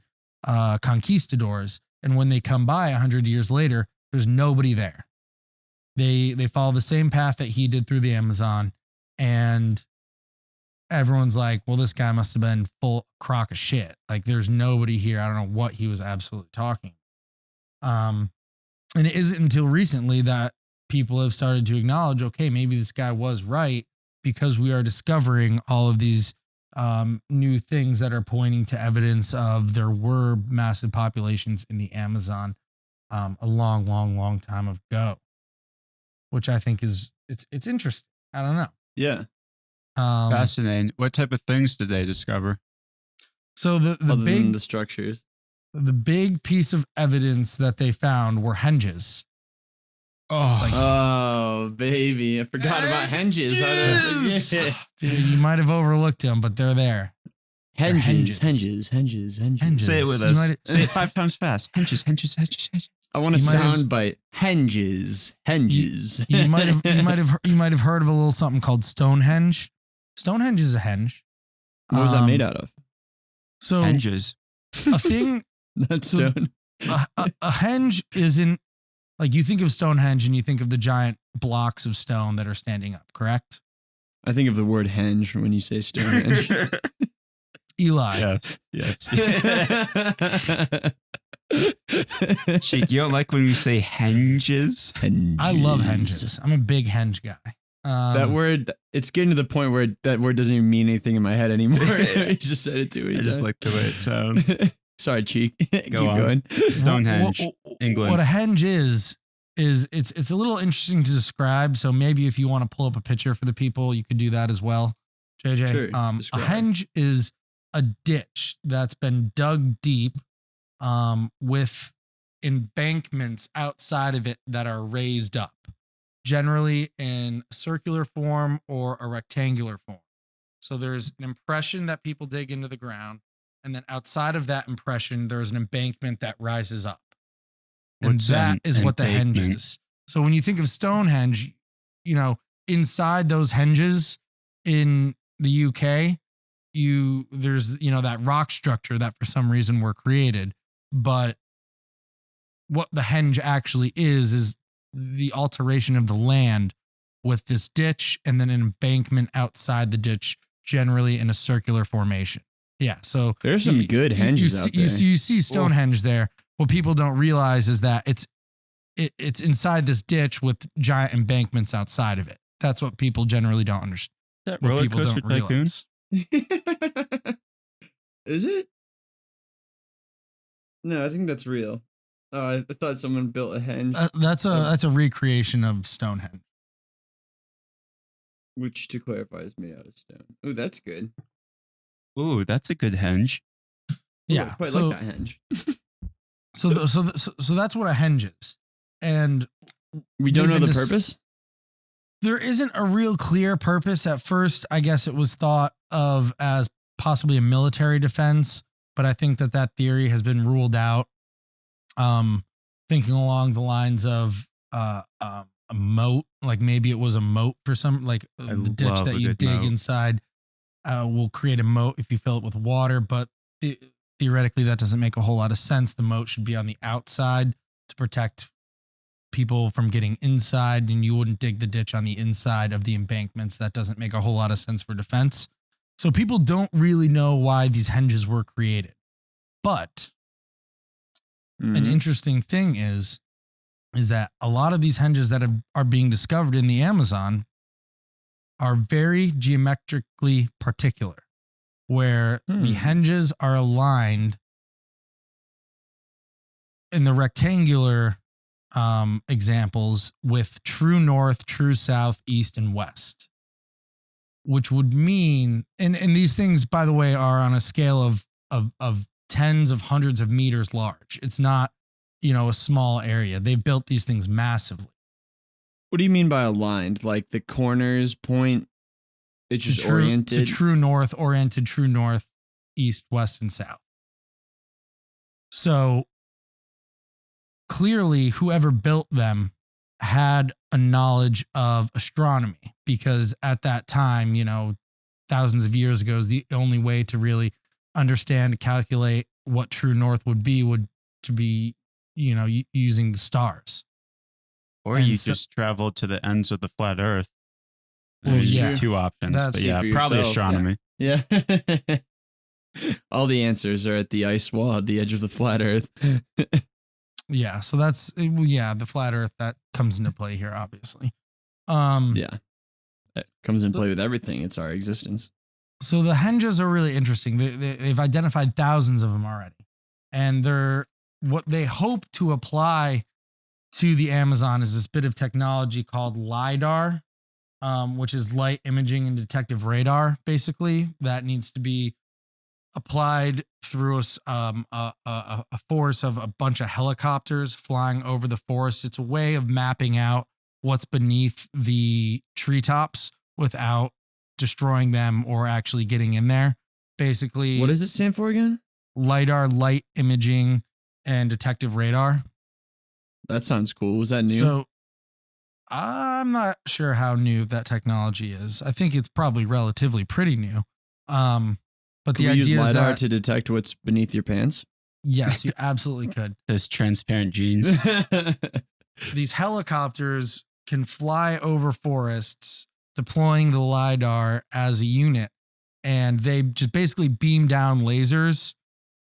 conquistadors. And when they come by 100 years later, there's nobody there. They follow the same path that he did through the Amazon. And everyone's like, well, this guy must have been full crock of shit. Like, there's nobody here. I don't know what he was absolutely talking. And it isn't until recently that people have started to acknowledge, okay, maybe this guy was right, because we are discovering all of these new things that are pointing to evidence of there were massive populations in the Amazon a long time ago, which I think is it's interesting. I don't know. Yeah. Fascinating. What type of things did they discover? So the Other than big the structures. the big piece of evidence that they found were henges. Oh, baby. I forgot about henges. How did I forget? Dude, you might have overlooked them, but they're there. Henges. Henges. Henges. Say it with You us. might- Say it 5 times fast. Henges. I want a You might have- sound bite. Henges. You might have heard of a little something called Stonehenge. Stonehenge is a henge. What was that made out of? So Henges. a thing, Not So- stone. a henge isn't like, you think of Stonehenge and you think of the giant blocks of stone that are standing up, correct? I think of the word henge when you say Stonehenge. Eli. Yes. Cheek, you don't like when we say henges? I love henges. I'm a big henge guy. That word, it's getting to the point where that word doesn't even mean anything in my head anymore. You just said it too. I just like the way it sounds. Sorry, Cheek. Keep on. going. Stonehenge, England. What a henge is it's a little interesting to describe. So maybe if you want to pull up a picture for the people, you could do that as well, JJ. Sure, A describe. henge is a ditch that's been dug deep, with embankments outside of it that are raised up, generally in a circular form or a rectangular form. So there's an impression that people dig into the ground, and then outside of that impression, there's an embankment that rises up. And What's that an is what the henge embankment? is. So when you think of Stonehenge, inside those henges in the UK, there's that rock structure that for some reason were created. But what the henge actually is the alteration of the land with this ditch and then an embankment outside the ditch, generally in a circular formation. Yeah. So There's some good henges out there. You see Stonehenge there. What people don't realize is that it's inside this ditch with giant embankments outside of it. That's what people generally don't understand. That What roller people coaster don't tycoon? realize. Is it? No, I think that's real. I thought someone built a henge, That's a recreation of Stonehenge. which, to clarify, is made out of stone. Oh, that's good. Ooh, that's a good henge. Ooh, Yeah. I quite So like that henge. so that's what a henge is, and We don't know they've the been purpose. there isn't a real clear purpose. At first, I guess it was thought of as possibly a military defense, but I think that theory has been ruled out. Thinking along the lines of a moat, like maybe it was a moat for some, like I the ditch love that a you good dig moat. inside will create a moat if you fill it with water. But theoretically, that doesn't make a whole lot of sense. The moat should be on the outside to protect people from getting inside, and you wouldn't dig the ditch on the inside of the embankments. That doesn't make a whole lot of sense for defense. So people don't really know why these henges were created. But an Mhm. interesting thing is that a lot of these henges that are being discovered in the Amazon are very geometrically particular, where the henges are aligned in the rectangular examples with true north, true south, east, and west, which would mean, and these things, by the way, are on a scale of tens of hundreds of meters large. It's not, a small area. They've built these things massively. What do you mean by aligned? Like the corners point? It's just oriented. To true north, oriented true north, east, west, and south. So clearly, whoever built them had a knowledge of astronomy, because at that time, thousands of years ago, is the only way to really understand, calculate what true north would be using the stars. Or And you so- just travel to the ends of the flat earth. Well, There's yeah. 2 options. That's- But yeah, For probably yourself. astronomy. Yeah. All the answers are at the ice wall at the edge of the flat earth. Yeah. So that's, the flat earth that comes into play here, obviously. Yeah. It comes in play with everything. It's our existence. So the henjas are really interesting. They've identified thousands of them already. And what they hope to apply to the Amazon is this bit of technology called LiDAR, which is light imaging and detective radar, basically, that needs to be applied through a force of a bunch of helicopters flying over the forest. It's a way of mapping out what's beneath the treetops without destroying them or actually getting in there. Basically, What does it stand for again? LiDAR, light imaging and detective radar. That sounds cool. Was that new? So I'm not sure how new that technology is. I think it's probably relatively pretty new. But Can the we use idea is LiDAR that to detect what's beneath your pants? yes, you absolutely could. Those transparent jeans. These helicopters can fly over forests, deploying the LiDAR as a unit, and they just basically beam down lasers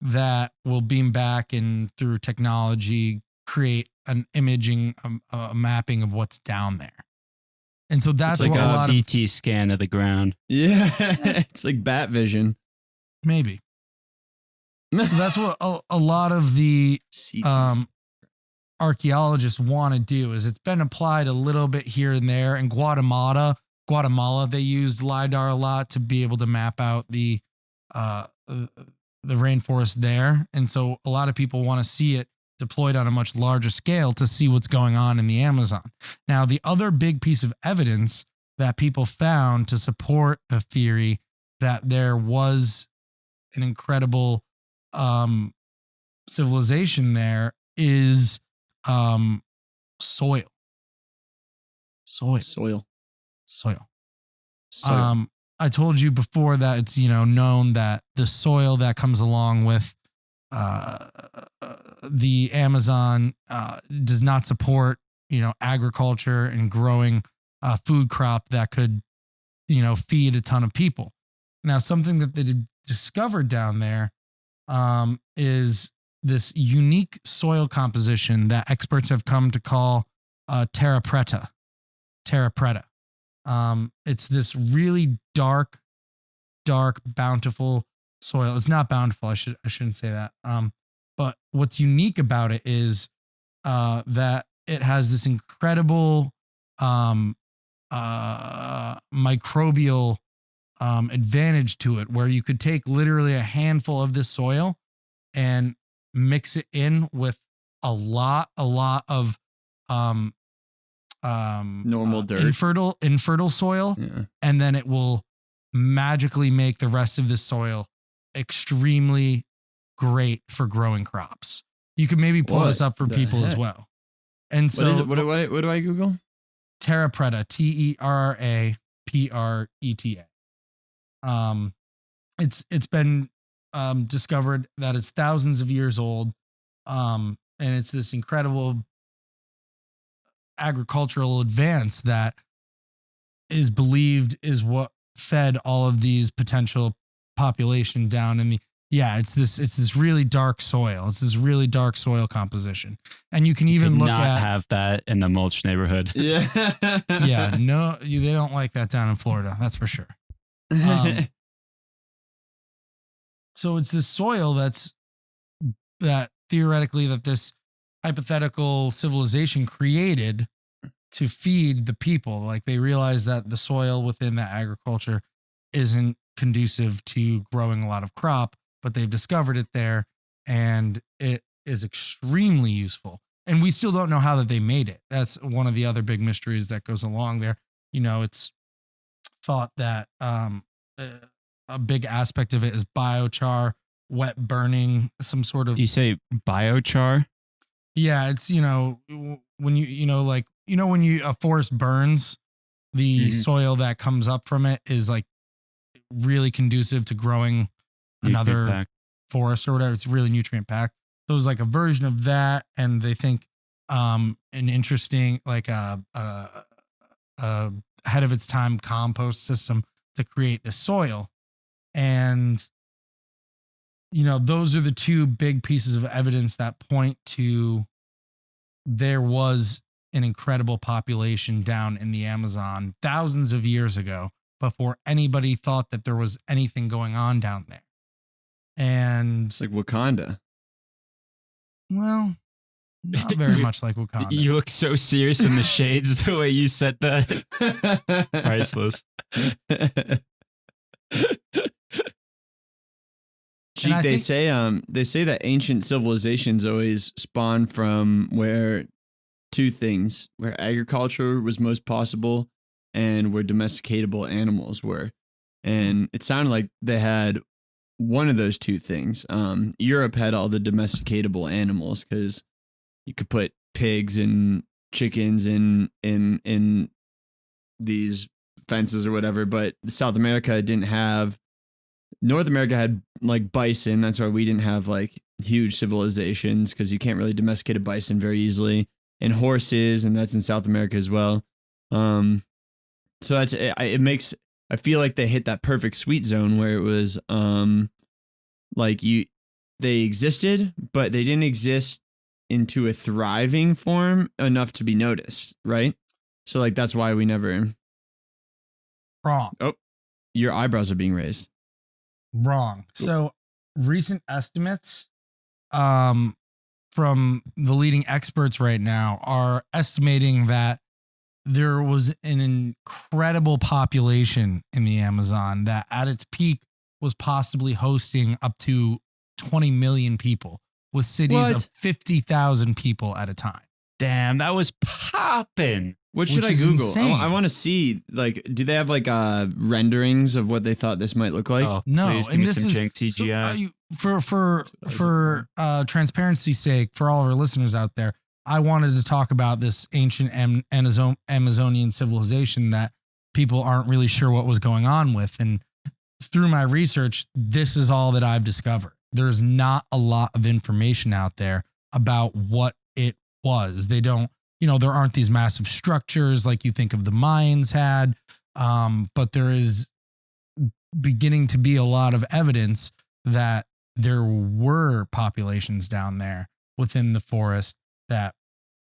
that will beam back and through technology create an imaging, a mapping of what's down there. And so that's like what a a lot of CT scan of the ground. Yeah. It's like bat vision. maybe. So that's what a lot of the CTs. archaeologists want to do. Is it's been applied a little bit here and there. In Guatemala, they used LiDAR a lot to be able to map out the rainforest there. And so a lot of people want to see it deployed on a much larger scale to see what's going on in the Amazon. Now, the other big piece of evidence that people found to support the theory that there was an incredible civilization there is soil. Soil. I told you before that it's, known that the soil that comes along with the Amazon does not support, agriculture and growing a food crop that could, feed a ton of people. Now, something that they discovered down there is this unique soil composition that experts have come to call terra preta. It's this really dark, bountiful soil. It's not bountiful. I shouldn't say that. But what's unique about it is that it has this incredible microbial advantage to it, where you could take literally a handful of this soil and mix it in with a lot of Normal dirt. infertile soil, Yeah. and then it will magically make the rest of this soil extremely great for growing crops. You could maybe pull this up for people as well. And so, What is it? What do I Google? terra preta, TerraPreta. It's been discovered that it's thousands of years old, and it's this incredible agricultural advance that is believed is what fed all of these potential population down in the it's this really dark soil. It's this really dark soil composition. And you can even look at have that in the mulch neighborhood. Yeah. They don't like that down in Florida. That's for sure. So it's this soil that theoretically that this hypothetical civilization created to feed the people. Like they realized that the soil within that agriculture isn't conducive to growing a lot of crop, but they've discovered it there and it is extremely useful. And we still don't know how that they made it. That's one of the other big mysteries that goes along there. It's thought that a big aspect of it is biochar, wet burning, some sort of. You say biochar? Yeah, it's when a forest burns, the soil that comes up from it is like really conducive to growing another forest or whatever. It's really nutrient packed. So it was like a version of that, and they think an interesting like a ahead of its time compost system to create the soil. And those are the two big pieces of evidence that point to there was an incredible population down in the Amazon thousands of years ago before anybody thought that there was anything going on down there. And It's like Wakanda. well, not very much like Wakanda. You look so serious in the shades the way you said that. Priceless. Cheek, I they think- say that ancient civilizations always spawn from where two things, where agriculture was most possible and where domesticatable animals were. And it sounded like they had one of those two things. Europe had all the domesticatable animals because you could put pigs and chickens in these fences or whatever, but South America didn't have. North America had like bison. That's why we didn't have like huge civilizations, because you can't really domesticate a bison very easily. And horses, and that's in South America as well. So that's it makes, I feel like they hit that perfect sweet zone where it was like they existed, but they didn't exist into a thriving form enough to be noticed, right? So like that's why we never. Wrong. Oh, your eyebrows are being raised. Wrong. So recent estimates from the leading experts right now are estimating that there was an incredible population in the Amazon that at its peak was possibly hosting up to 20 million people, with cities of 50,000 people at a time. Damn, that was popping. What should Which I is Google? insane. I want to see, like, do they have like renderings of what they thought this might look like? Oh, No, please give and me this some is jank CGI. for transparency's sake, for all of our listeners out there, I wanted to talk about this ancient Amazonian civilization that people aren't really sure what was going on with. And through my research, this is all that I've discovered. There's not a lot of information out there about what it was. They don't, there aren't these massive structures like you think of the Mayans had, but there is beginning to be a lot of evidence that there were populations down there within the forest that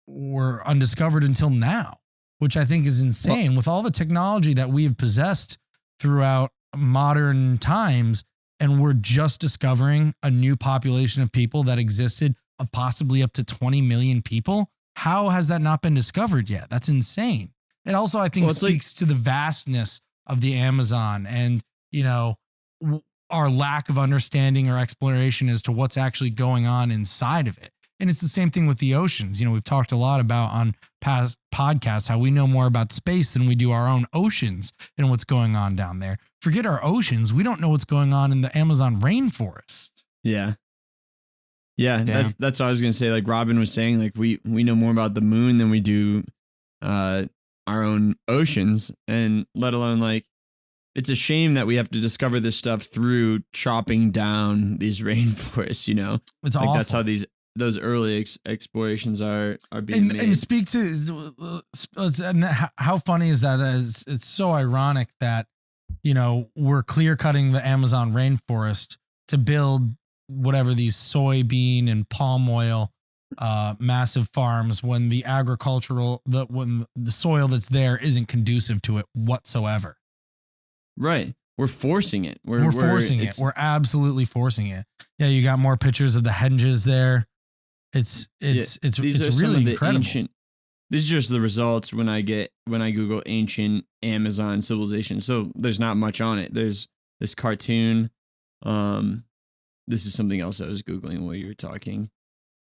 were undiscovered until now, which I think is insane. With all the technology that we have possessed throughout modern times, and we're just discovering a new population of people that existed of possibly up to 20 million people. How has that not been discovered yet? That's insane. It also, I think, speaks to the vastness of the Amazon and, our lack of understanding or exploration as to what's actually going on inside of it. And it's the same thing with the oceans. We've talked a lot about on past podcasts how we know more about space than we do our own oceans and what's going on down there. Forget our oceans. We don't know what's going on in the Amazon rainforest. Yeah. Yeah, that's what I was gonna say. Like Robin was saying, like we know more about the moon than we do our own oceans, and let alone like it's a shame that we have to discover this stuff through chopping down these rainforests. It's like awful. that's how those early explorations are being made. And speak to and how funny is that? It's so ironic that we're clear cutting the Amazon rainforest to build whatever these soybean and palm oil massive farms when the when the soil that's there isn't conducive to it whatsoever. Right. We're forcing it. We're forcing it. We're absolutely forcing it. Yeah, you got more pictures of the hedges there. It's really incredible. These are just the results when I Google ancient Amazon civilization. So there's not much on it. There's this cartoon. This is something else I was Googling while you were talking.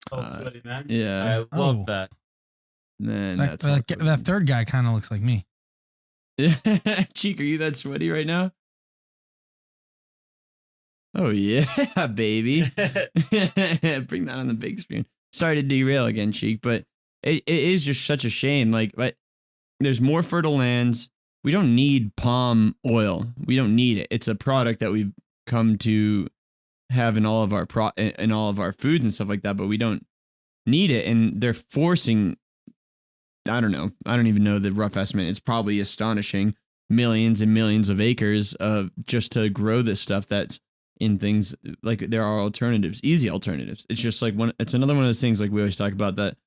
Sweaty man. Yeah. I love that. Man, that third guy kind of looks like me. Cheek, are you that sweaty right now? Oh yeah, baby. Bring that on the big screen. Sorry to derail again, Cheek, but it is just such a shame. Like, there's more fertile lands. We don't need palm oil. We don't need it. It's a product that we've come to have in all of our foods and stuff like that, but we don't need it. And they're forcing, I don't know. I don't even know the rough estimate. It's probably astonishing. Millions and millions of acres of just to grow this stuff that's in things like there are alternatives, easy alternatives. It's just like it's another one of those things like we always talk about that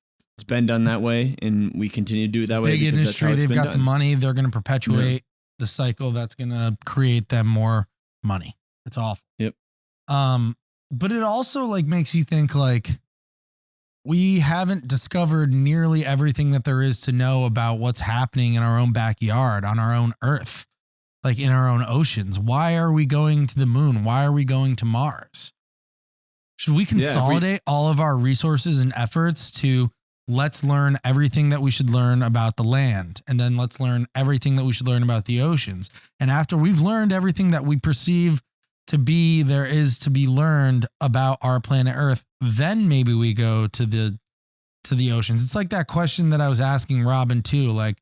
it's been done that way, and we continue to do it that way. Big because industry. that's how it's They've been got done. the money. They're going to perpetuate the cycle that's going to create them more money. It's awful. Yep. But it also like makes you think like we haven't discovered nearly everything that there is to know about what's happening in our own backyard, on our own Earth, like in our own oceans. Why are we going to the moon? Why are we going to Mars? Should we consolidate all of our resources and efforts to let's learn everything that we should learn about the land, and then let's learn everything that we should learn about the oceans. And after we've learned everything that we perceive to be there is to be learned about our planet Earth, then maybe we go to the oceans. It's like that question that I was asking Robin too. Like,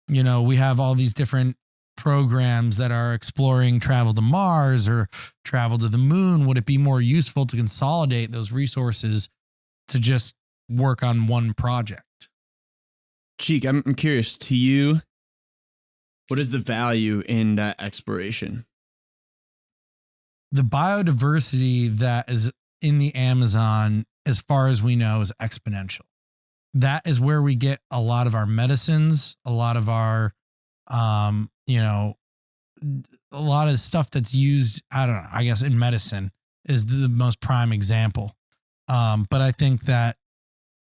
you know, we have all these different programs that are exploring travel to Mars or travel to the moon. Would it be more useful to consolidate those resources to just work on one project? Cheek, I'm curious to you. What is the value in that exploration? The biodiversity that is in the Amazon, as far as we know, is exponential. That is where we get a lot of our medicines, a lot of our, you know, a lot of stuff that's used, I don't know, I guess in medicine is the most prime example. But I think that,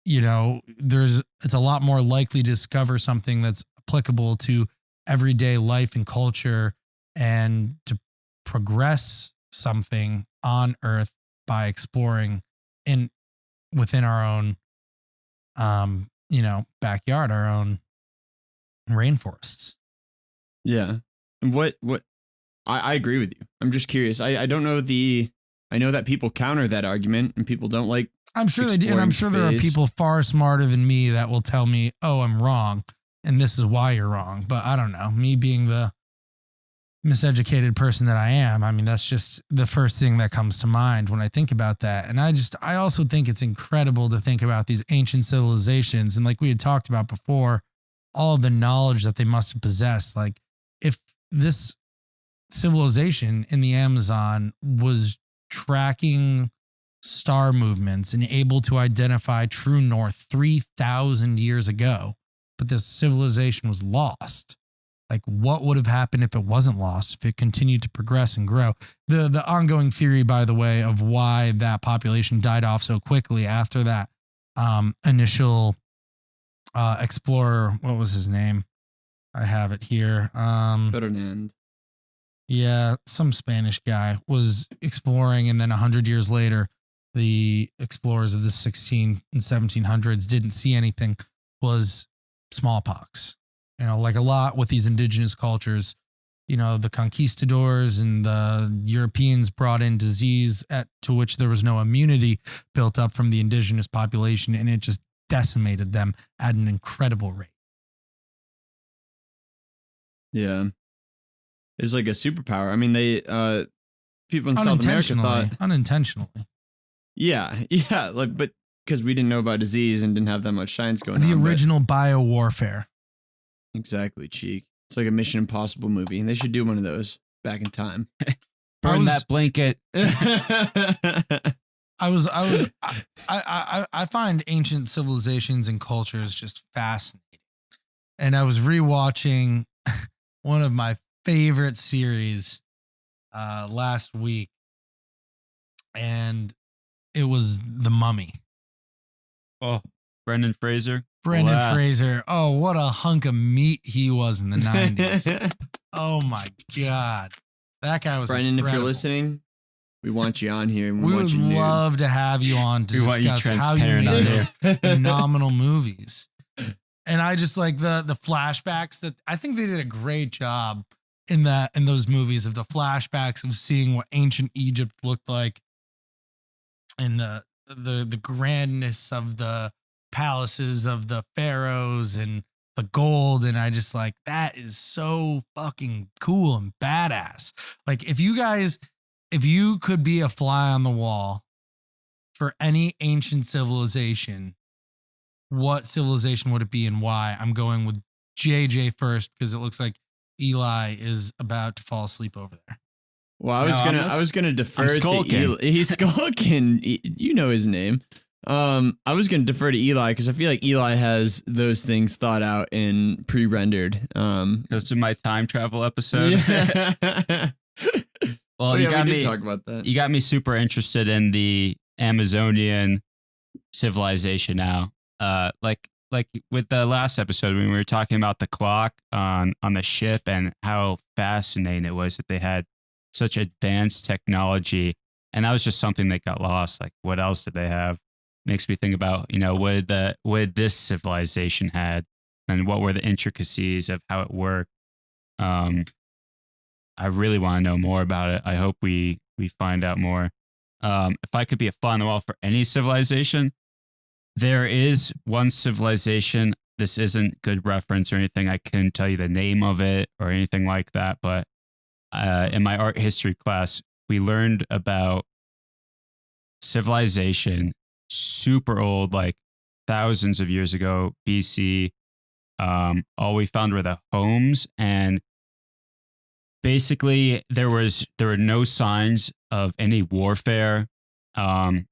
you know, it's a lot more likely to discover something that's applicable to everyday life and culture, and to progress something on Earth by exploring within our own, you know, backyard, our own rainforests. Yeah. And what I agree with you. I'm just curious. I don't know I know that people counter that argument, and people don't like. I'm sure they do. And I'm sure there are people far smarter than me that will tell me, oh, I'm wrong, and this is why you're wrong. But I don't know. Me being the miseducated person that I am, I mean, that's just the first thing that comes to mind when I think about that. And I also think it's incredible to think about these ancient civilizations. And like we had talked about before, all of the knowledge that they must have possessed. Like if this civilization in the Amazon was tracking star movements and able to identify true north 3,000 years ago, but this civilization was lost. Like, what would have happened if it wasn't lost, if it continued to progress and grow? The ongoing theory, by the way, of why that population died off so quickly after that initial explorer, what was his name? I have it here. Ferdinand. Yeah, some Spanish guy was exploring, and then 100 years later, the explorers of the 16 and 1700s didn't see anything, was smallpox. You know, like a lot with these indigenous cultures, you know, the conquistadors and the Europeans brought in disease to which there was no immunity built up from the indigenous population, and it just decimated them at an incredible rate. Yeah. It's like a superpower. I mean, they people in South America thought unintentionally. Yeah, like, but because we didn't know about disease and didn't have that much science going on. The original biowarfare. Exactly, Cheek. It's like a Mission Impossible movie, and they should do one of those back in time. Burn that blanket. I find ancient civilizations and cultures just fascinating. And I was rewatching one of my favorite series last week, and it was The Mummy. Oh, Brendan Fraser. Fraser. Oh, what a hunk of meat he was in the 90s. Oh my God. That guy was Brendan, incredible. if you're listening, we want you on here. And we want would you love to have you on to discuss how you made those phenomenal movies. And I just like the flashbacks that I think they did a great job in those movies, of the flashbacks of seeing what ancient Egypt looked like, and the grandness of the palaces of the pharaohs and the gold. And I just like, that is so fucking cool and badass. Like if you could be a fly on the wall for any ancient civilization, what civilization would it be and why? I'm going with JJ first, because it looks like Eli is about to fall asleep over there. Well, I was gonna defer to Eli. He's skulking. You know his name. I was going to defer to Eli because I feel like Eli has those things thought out and pre-rendered. Goes to my time travel episode. Yeah. Well, we you got did me. talk about that. You got me super interested in the Amazonian civilization now. Like with the last episode when we were talking about the clock on the ship and how fascinating it was that they had such advanced technology, and that was just something that got lost. Like, what else did they have? Makes me think about, what this civilization had, and what were the intricacies of how it worked. I really want to know more about it. I hope we find out more. If I could be a fly on the wall for any civilization, there is one civilization. This isn't good reference or anything. I couldn't tell you the name of it or anything like that. But in my art history class, we learned about civilization super old, like thousands of years ago, BC. All we found were the homes, and basically there were no signs of any warfare. I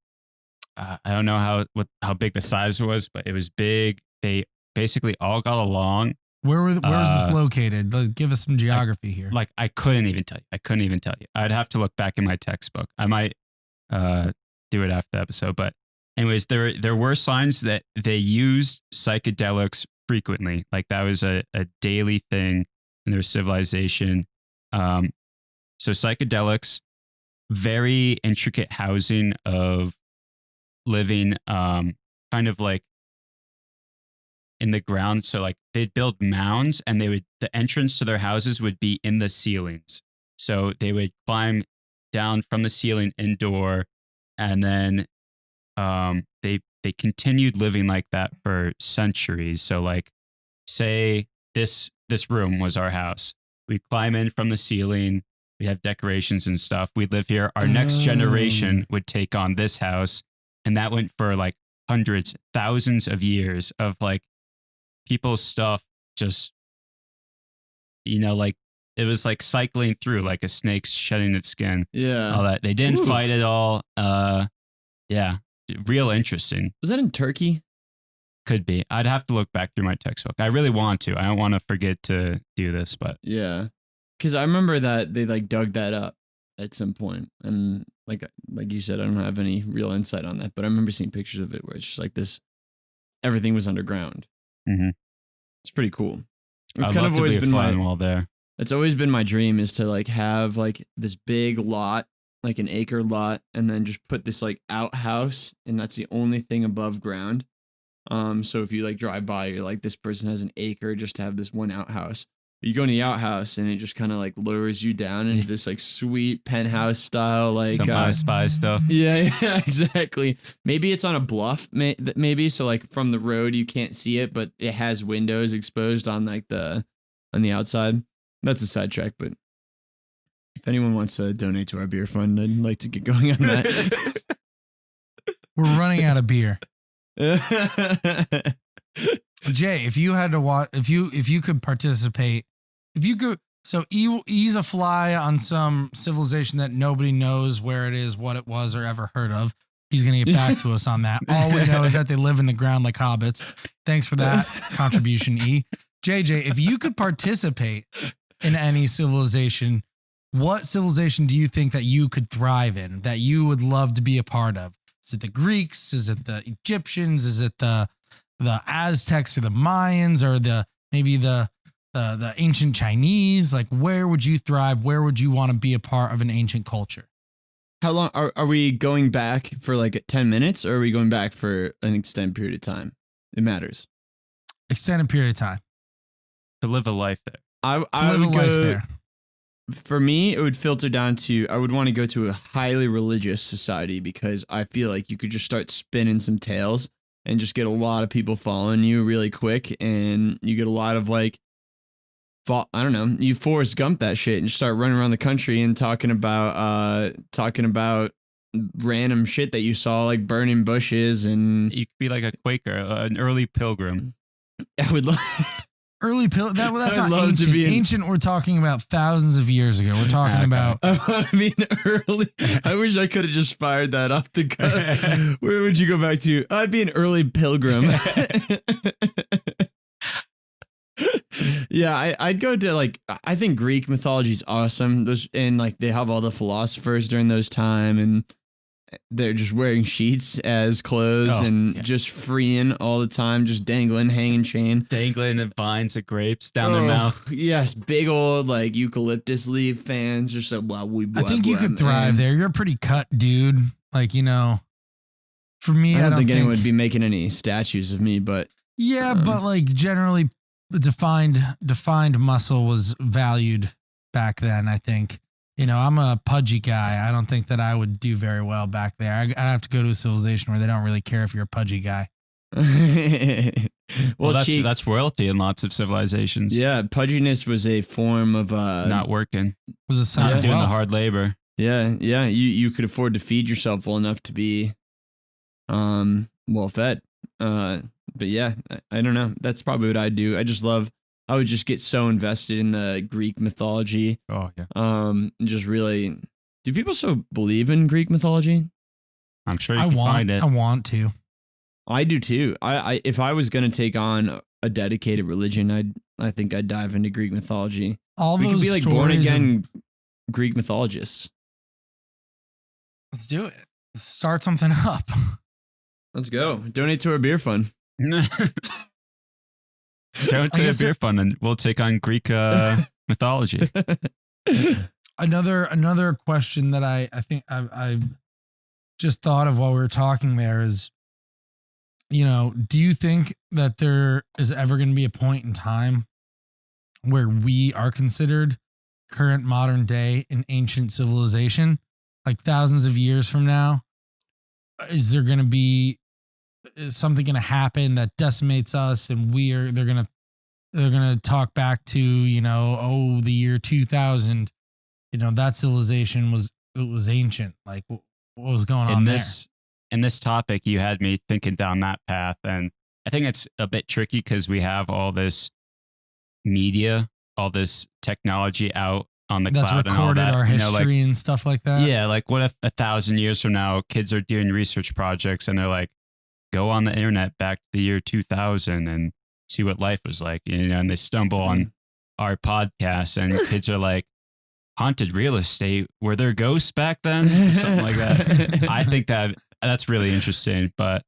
don't know how big the size was, but it was big. They basically all got along. Where was this located? Give us some geography here. Like, I couldn't even tell you. I'd have to look back in my textbook. I might do it after the episode. But anyways, there were signs that they used psychedelics frequently. Like, that was a daily thing in their civilization. So psychedelics, very intricate housing of living, kind of like in the ground. So like they'd build mounds, and the entrance to their houses would be in the ceilings. So they would climb down from the ceiling indoor, and then they continued living like that for centuries. So like, say this room was our house. We'd climb in from the ceiling. We have decorations and stuff. We'd live here. Our next generation would take on this house. And that went for like hundreds, thousands of years of like people's stuff just, like it was like cycling through like a snake shedding its skin. Yeah. All that. They didn't fight at all. Yeah. Real interesting. Was that in Turkey? Could be. I'd have to look back through my textbook. I really want to. I don't want to forget to do this, but. Yeah. Because I remember that they like dug that up at some point. And like you said, I don't have any real insight on that, but I remember seeing pictures of it where it's just like this, everything was underground. Mm-hmm. It's pretty cool. It's I'd kind love of to always be a been fly on the wall there. It's always been my dream is to like have like this big lot, like an acre lot, and then just put this like outhouse, and that's the only thing above ground. So if you like drive by, you're like, this person has an acre just to have this one outhouse. But you go in the outhouse and it just kind of like lowers you down into this like sweet penthouse style, like some I Spy stuff. Yeah, exactly. Maybe it's on a bluff, maybe. So like from the road you can't see it, but it has windows exposed on like on the outside. That's a sidetrack, but if anyone wants to donate to our beer fund, I'd like to get going on that. We're running out of beer. Jay, if you had to watch, if you could participate, so ease a fly on some civilization that nobody knows where it is, what it was, or ever heard of. He's going to get back to us on that. All we know is that they live in the ground like hobbits. Thanks for that contribution, E. JJ, if you could participate in any civilization, what civilization do you think that you could thrive in, that you would love to be a part of? Is it the Greeks? Is it the Egyptians? Is it the Aztecs or the Mayans, or maybe the ancient Chinese? Like, where would you thrive? Where would you want to be a part of an ancient culture? How long are we going back for, like 10 minutes, or are we going back for an extended period of time? It matters. Extended period of time. To live a life there. I live would a life go, there. For me, it would filter down to, I would want to go to a highly religious society, because I feel like you could just start spinning some tales and just get a lot of people following you really quick, and you get a lot of like, I don't know, you Forrest Gump that shit and just start running around the country and talking about random shit that you saw, like burning bushes, and You could be like a Quaker, an early pilgrim. I would love Early pill. That's I'd not love to ancient. be in- Ancient. We're talking about thousands of years ago. We're talking about. I want to be an early. I wish I could have just fired that off the cut. Where would you go back to? I'd be an early pilgrim. Yeah, I'd go to like, I think Greek mythology is awesome. Those, and like they have all the philosophers during those time, and they're just wearing sheets as clothes and just freeing all the time, just dangling, hanging chain. Dangling the vines of grapes down their mouth. Yes, big old like eucalyptus leaf fans. Just so I think you could thrive there. You're a pretty cut dude. Like, you know, for me, I don't think anyone would be making any statues of me, but yeah, but like generally defined muscle was valued back then, I think. You know, I'm a pudgy guy. I don't think that I would do very well back there. I'd have to go to a civilization where they don't really care if you're a pudgy guy. well, that's royalty in lots of civilizations. Yeah, pudginess was a form of not working. Was a sign of doing wealth. the hard labor. Yeah. You could afford to feed yourself well enough to be well fed. But yeah, I don't know. That's probably what I'd do. I would just get so invested in the Greek mythology. Oh yeah. Just really. Do people still believe in Greek mythology? I'm sure you can find it. I want to. I do too. I if I was gonna take on a dedicated religion, I think I'd dive into Greek mythology. All we those could be like born again Greek mythologists. Let's do it. Let's start something up. Let's go. Donate to our beer fund. Don't do a beer fund, and we'll take on Greek mythology. Another question that I think I've just thought of while we were talking there is, you know, do you think that there is ever going to be a point in time where we are considered current modern day an ancient civilization, like thousands of years from now? Is there going to be something going to happen that decimates us, and they're going to talk back to, you know, the year 2000, you know, that civilization was ancient. Like what was going on there? In this topic, you had me thinking down that path, and I think it's a bit tricky because we have all this media, all this technology out on the cloud that's recorded and all that, our history and stuff like that. Yeah, like what if 1,000 years from now, kids are doing research projects and they're like, go on the internet back to the year 2000 and see what life was like, you know, and they stumble on our podcast and kids are like, haunted real estate, were there ghosts back then? Something like that. I think that's really interesting, but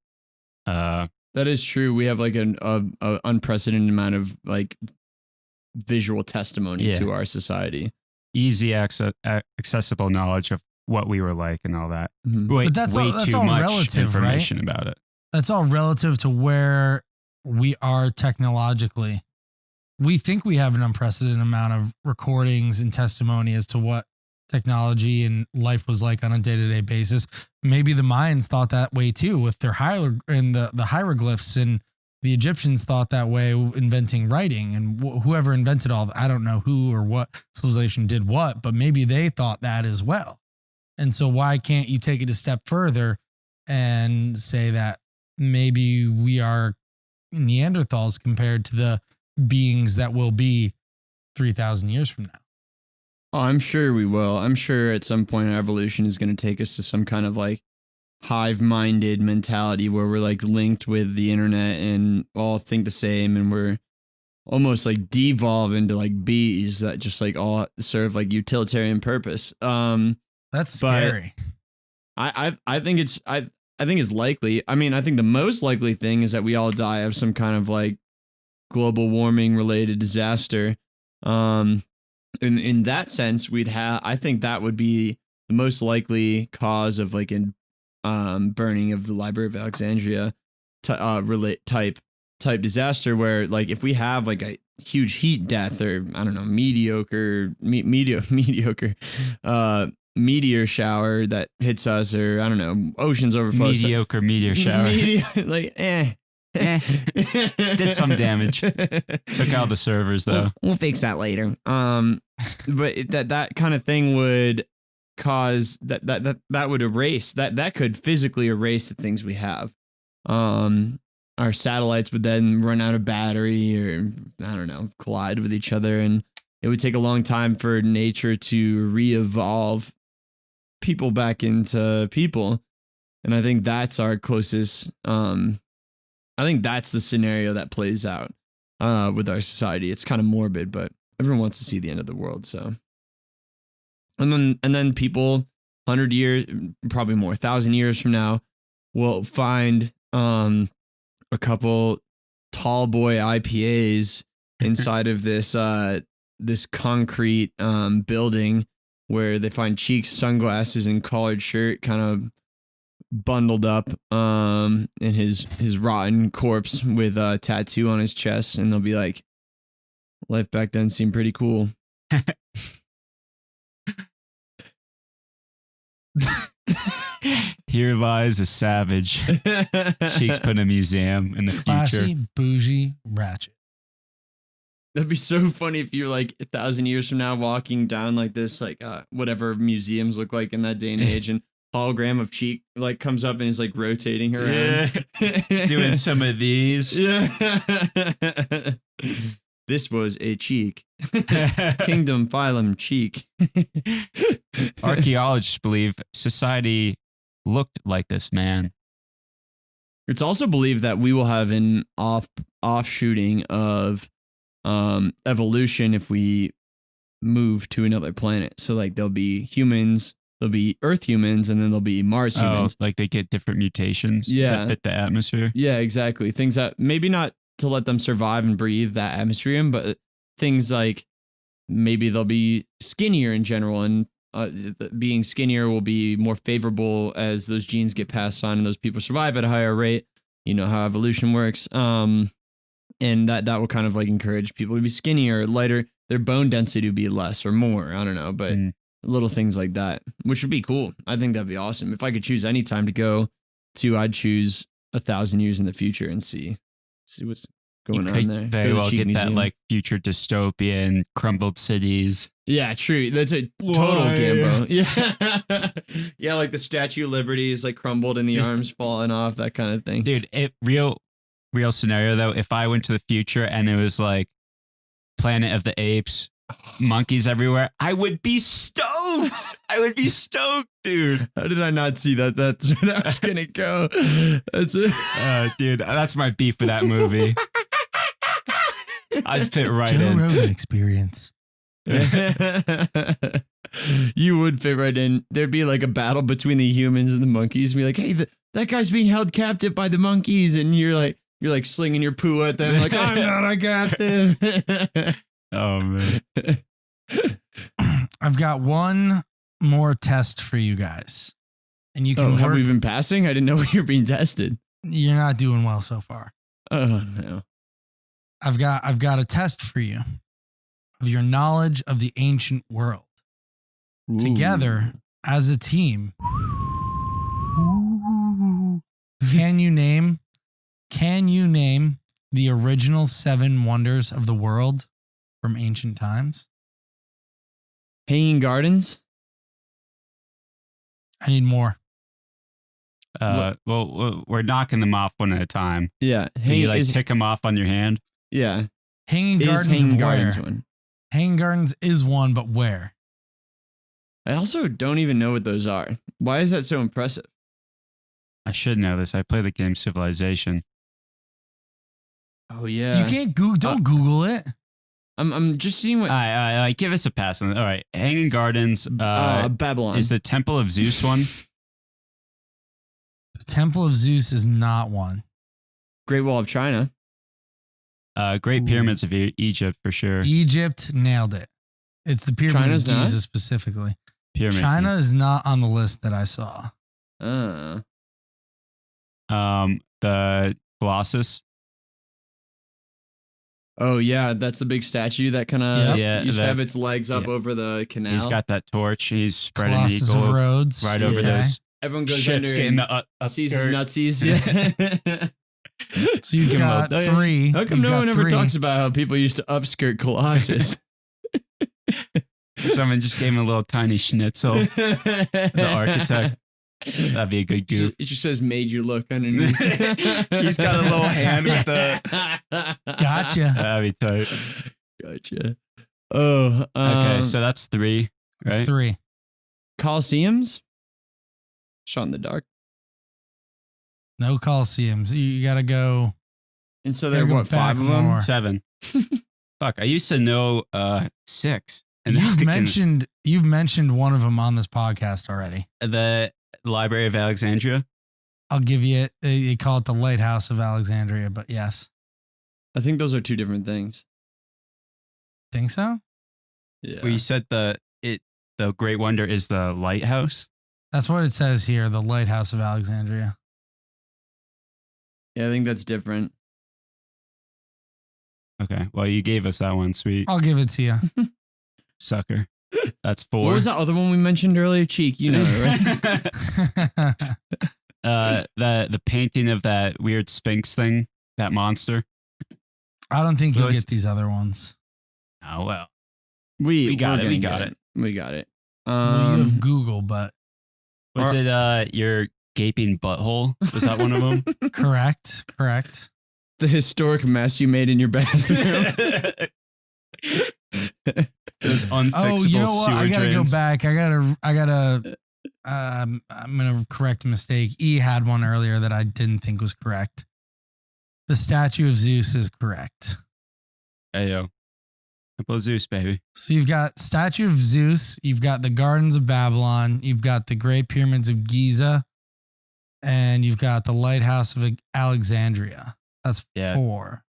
that is true. We have like an unprecedented amount of like visual testimony to our society. Easy accessible knowledge of what we were like and all that. Mm-hmm. Way, But that's way all too much relative, information right? about it. That's all relative to where we are technologically. We think we have an unprecedented amount of recordings and testimony as to what technology and life was like on a day-to-day basis. Maybe the Mayans thought that way too with their the hieroglyphs, and the Egyptians thought that way inventing writing, and whoever invented all that. I don't know who or what civilization did what, but maybe they thought that as well. And so why can't you take it a step further and say that maybe we are Neanderthals compared to the beings that will be 3,000 years from now? Oh, I'm sure we will. I'm sure at some point evolution is going to take us to some kind of like hive-minded mentality where we're like linked with the internet and all think the same, and we're almost like devolve into like bees that just like all serve like utilitarian purpose. That's scary. I think it's likely. I mean, I think the most likely thing is that we all die of some kind of like global warming related disaster. In that sense, I think that would be the most likely cause of like an burning of the Library of Alexandria type disaster, where like if we have like a huge heat death or I don't know mediocre meteor shower that hits us, or I don't know, oceans overflow. Mediocre meteor shower. Like did some damage. Took out the servers though. We'll fix that later. But that kind of thing would cause that would erase that could physically erase the things we have. our satellites would then run out of battery or, I don't know, collide with each other. And it would take a long time for nature to re-evolve people back into people. And I think that's our closest, I think that's the scenario that plays out with our society. It's kind of morbid, but everyone wants to see the end of the world. So, and then people 100 years, probably more, 1,000 years from now, will find a couple tall boy IPAs inside of this this concrete building where they find Cheeks sunglasses and collared shirt kind of bundled up in his rotten corpse with a tattoo on his chest, and they'll be like, life back then seemed pretty cool. Here lies a savage. Cheeks put in a museum in the future. Classy, bougie, ratchet. That'd be so funny if you're like 1,000 years from now walking down like this, like whatever museums look like in that day and age, and hologram of Cheek like comes up and is like rotating around. Yeah. Doing some of these. Yeah. This was a Cheek. Kingdom, phylum, Cheek. Archaeologists believe society looked like this man. It's also believed that we will have an offshooting of evolution if we move to another planet. So like there'll be humans, there'll be Earth humans, and then there'll be Mars humans. Like they get different mutations that fit the atmosphere. Yeah, exactly. Things that maybe not to let them survive and breathe that atmosphere in, but things like maybe they'll be skinnier in general, and being skinnier will be more favorable as those genes get passed on and those people survive at a higher rate. You know how evolution works. And that will kind of like encourage people to be skinnier, lighter, their bone density to be less or more. I don't know, but little things like that, which would be cool. I think that'd be awesome. If I could choose any time to go to, I'd choose 1,000 years in the future and see what's going on there. Very well get that like future dystopian crumbled cities. Yeah, true. That's a total Gambo. Yeah. Yeah, like the Statue of Liberty is like crumbled and the arms falling off, that kind of thing. Dude, real scenario though, if I went to the future and it was like Planet of the Apes, monkeys everywhere, I would be stoked. I would be stoked, dude. How did I not see that? That's where that was gonna go. That's it. Dude, that's my beef with that movie. I'd fit right Joe in. Rogan experience. You would fit right in. There'd be like a battle between the humans and the monkeys. Be like, hey, that guy's being held captive by the monkeys, and you're like slinging your poo at them, like, I'm not, I got this. Oh man. I've got one more test for you guys, and you can have we been passing? I didn't know we were being tested. You're not doing well so far. Oh no. I've got a test for you of your knowledge of the ancient world. Ooh. Together as a team. Can you name the original 7 wonders of the world from ancient times? Hanging Gardens? I need more. Well, we're knocking them off one at a time. Yeah. Can you like tick them off on your hand? Yeah. Hanging Gardens Hanging of Gardens where? one. Hanging Gardens is one, but where? I also don't even know what those are. Why is that so impressive? I should know this. I play the game Civilization. Oh yeah. You can't don't Google it. I'm just seeing what. All right, give us a pass on it. All right, Hanging Gardens. Babylon Is the Temple of Zeus one? The Temple of Zeus is not one. Great Wall of China. Great Pyramids of Egypt for sure. Egypt nailed it. It's the Pyramid China's of Giza not? specifically. Pyramid. China is not on the list that I saw. The Colossus. Oh yeah, that's the big statue that kind of used to have its legs up over the canal. He's got that torch. He's spreading Colossus the eagle of Rhodes. right over those. Everyone goes ships under getting and the sees his nutsies. Yeah. So you've got 3. How come no one ever talks about how people used to upskirt Colossus? Someone just gave him a little tiny schnitzel. The architect. That'd be a good goof. It just says "made you look" underneath. He's got a little hand with the. Gotcha. That'd be tight. Gotcha. Oh, Okay, so that's 3, right? It's 3. Coliseums. Shot in the dark. No Coliseums. You got to go. And so there are Gotta go what, 5 of back them? more. 7. Fuck, I used to know 6. And You've mentioned one of them on this podcast already. the Library of Alexandria. I'll give you it. They call it the Lighthouse of Alexandria, but yes. I think those are 2 different things. Think so? Yeah. Where you said the Great Wonder is the lighthouse. That's what it says here, the Lighthouse of Alexandria. Yeah, I think that's different. Okay, well you gave us that one, sweet I'll give it to you. sucker. That's 4. What was that other one we mentioned earlier? Cheek, you know it, right? The painting of that weird Sphinx thing, that monster. I don't think you'll Louis- get these other ones. Oh well. We got we're it, gonna we get got it. We got it. Well, you have Google, but Was it your gaping butthole? Was that one of them? correct. the historic mess you made in your bathroom. Those unfixable Oh, you know what? sewer I gotta drains. go back. I'm gonna correct a mistake. E had one earlier that I didn't think was correct. The statue of Zeus is correct. Hey yo, Temple of Zeus, baby. So you've got statue of Zeus, you've got the Gardens of Babylon, you've got the Great Pyramids of Giza, and you've got the Lighthouse of Alexandria. That's 4.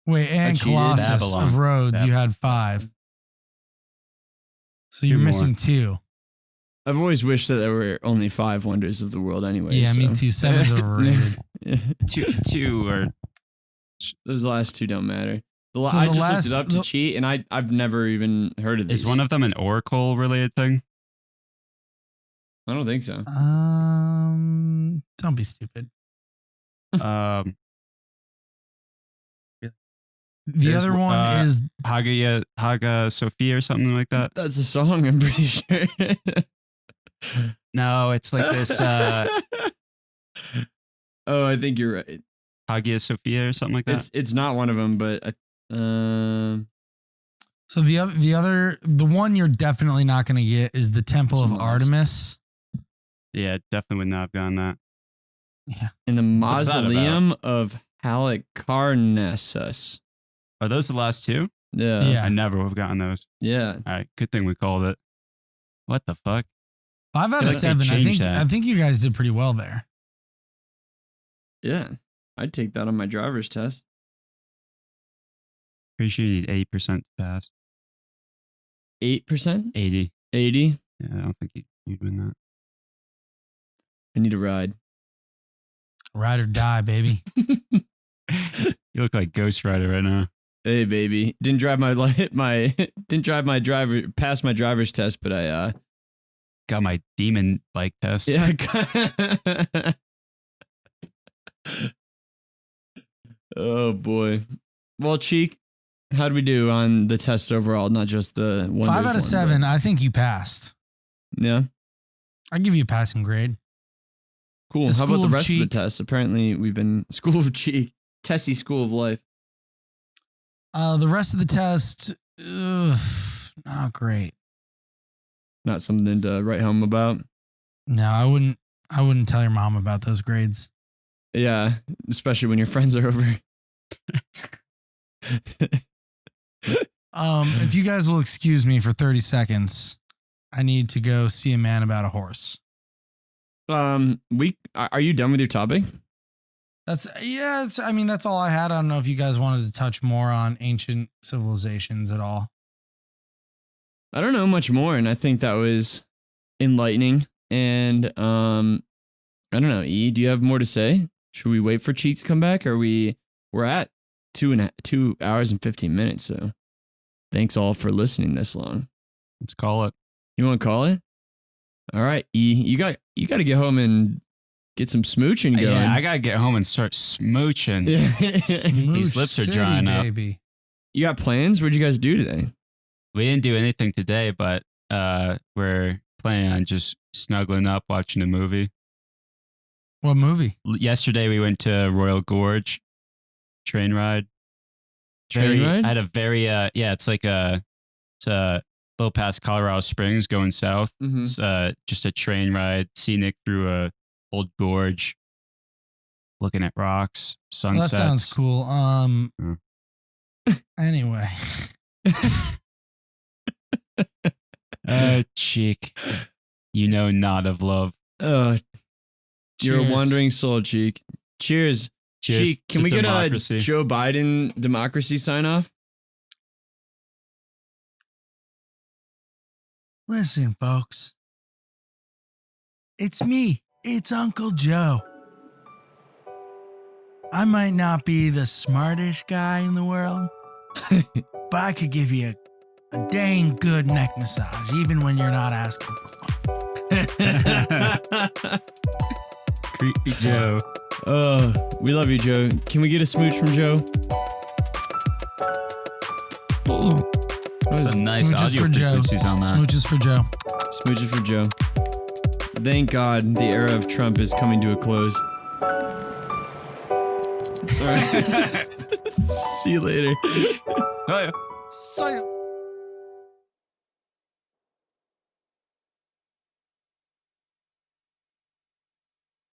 Wait, and cheated. Colossus Babylon. of Rhodes, you had 5. So you're Two more. missing 2. I've always wished that there were only 5 wonders of the world anyway. Yeah, me so. too. 7's overrated. Two or Those last 2 don't matter. So I the just last- looked it up to cheat, and I've never even heard of these. is one of them an oracle related thing? I don't think so. Don't be stupid. Um, The There's, other one is Hagia Sophia or something like that. That's a song, I'm pretty sure. No, it's like this Oh, I think you're right. Hagia Sophia or something like that. It's not one of them, but so the one you're definitely not going to get is the Temple of It's Artemis. Yeah, definitely would not have gotten that. Yeah. in the What's that mausoleum of Halicarnassus. Are those the last 2? Yeah. Yeah. I never would have gotten those. Yeah. All right, good thing we called it. What the fuck? 5 out I of feel like they 7. changed that. I think you guys did pretty well there. Yeah. I'd take that on my driver's test. Pretty sure you need 80% to pass. 8%? 80. 80? Yeah, I don't think you'd win that. I need a ride. Ride or die, baby. You look like Ghost Rider right now. Hey, baby. Didn't drive my driver past my driver's test, but I Got my demon bike test. yeah, I got Oh boy. Well, Cheek, how'd we do on the test overall? Not just the one. 5 out of 7. I think you passed. Yeah. I give you a passing grade. Cool. The How about School the of rest of the Cheek. tests? Apparently, we've been School of Cheek, Tessie School of Life. The rest of the test, not great. Not something to write home about. No, I wouldn't tell your mom about those grades. Yeah, especially when your friends are over. If you guys will excuse me for 30 seconds, I need to go see a man about a horse. Are you done with your topic? That's all I had. I don't know if you guys wanted to touch more on ancient civilizations at all. I don't know much more, and I think that was enlightening. And I don't know. E, do you have more to say? Should we wait for Cheek to come back? Or we're at 2 hours and 15 minutes. So thanks all for listening this long. Let's call it. You want to call it? All right, E, you got to get home and get some smooching going. Yeah, I gotta get home and start smooching. These Smooch lips are City, drying up. baby. You got plans? What'd you guys do today? We didn't do anything today, but we're planning on just snuggling up, watching a movie. What movie? Yesterday we went to Royal Gorge train ride. Train ride? I had a very it's a little past Colorado Springs going south. Mhm. It's just a train ride, scenic through a old gorge, looking at rocks, Well, that sunsets. sounds cool. Anyway. Cheek, you know not of love. You're a Cheers. wandering soul, Cheek. Cheers. Cheers Cheek, can to we get democracy. a Joe Biden democracy sign off? Listen, folks. It's me. It's Uncle Joe. I might not be the smartest guy in the world, but I could give you a dang good neck massage, even when you're not asking for one. Creepy Joe. We love you, Joe. Can we get a smooch from Joe? Ooh. That's a nice Smooches audio for Joe. frequencies on that. Smooches for Joe. Smooches for Joe. Thank God the era of Trump is coming to a close. All right. See you later. Oh, yeah. So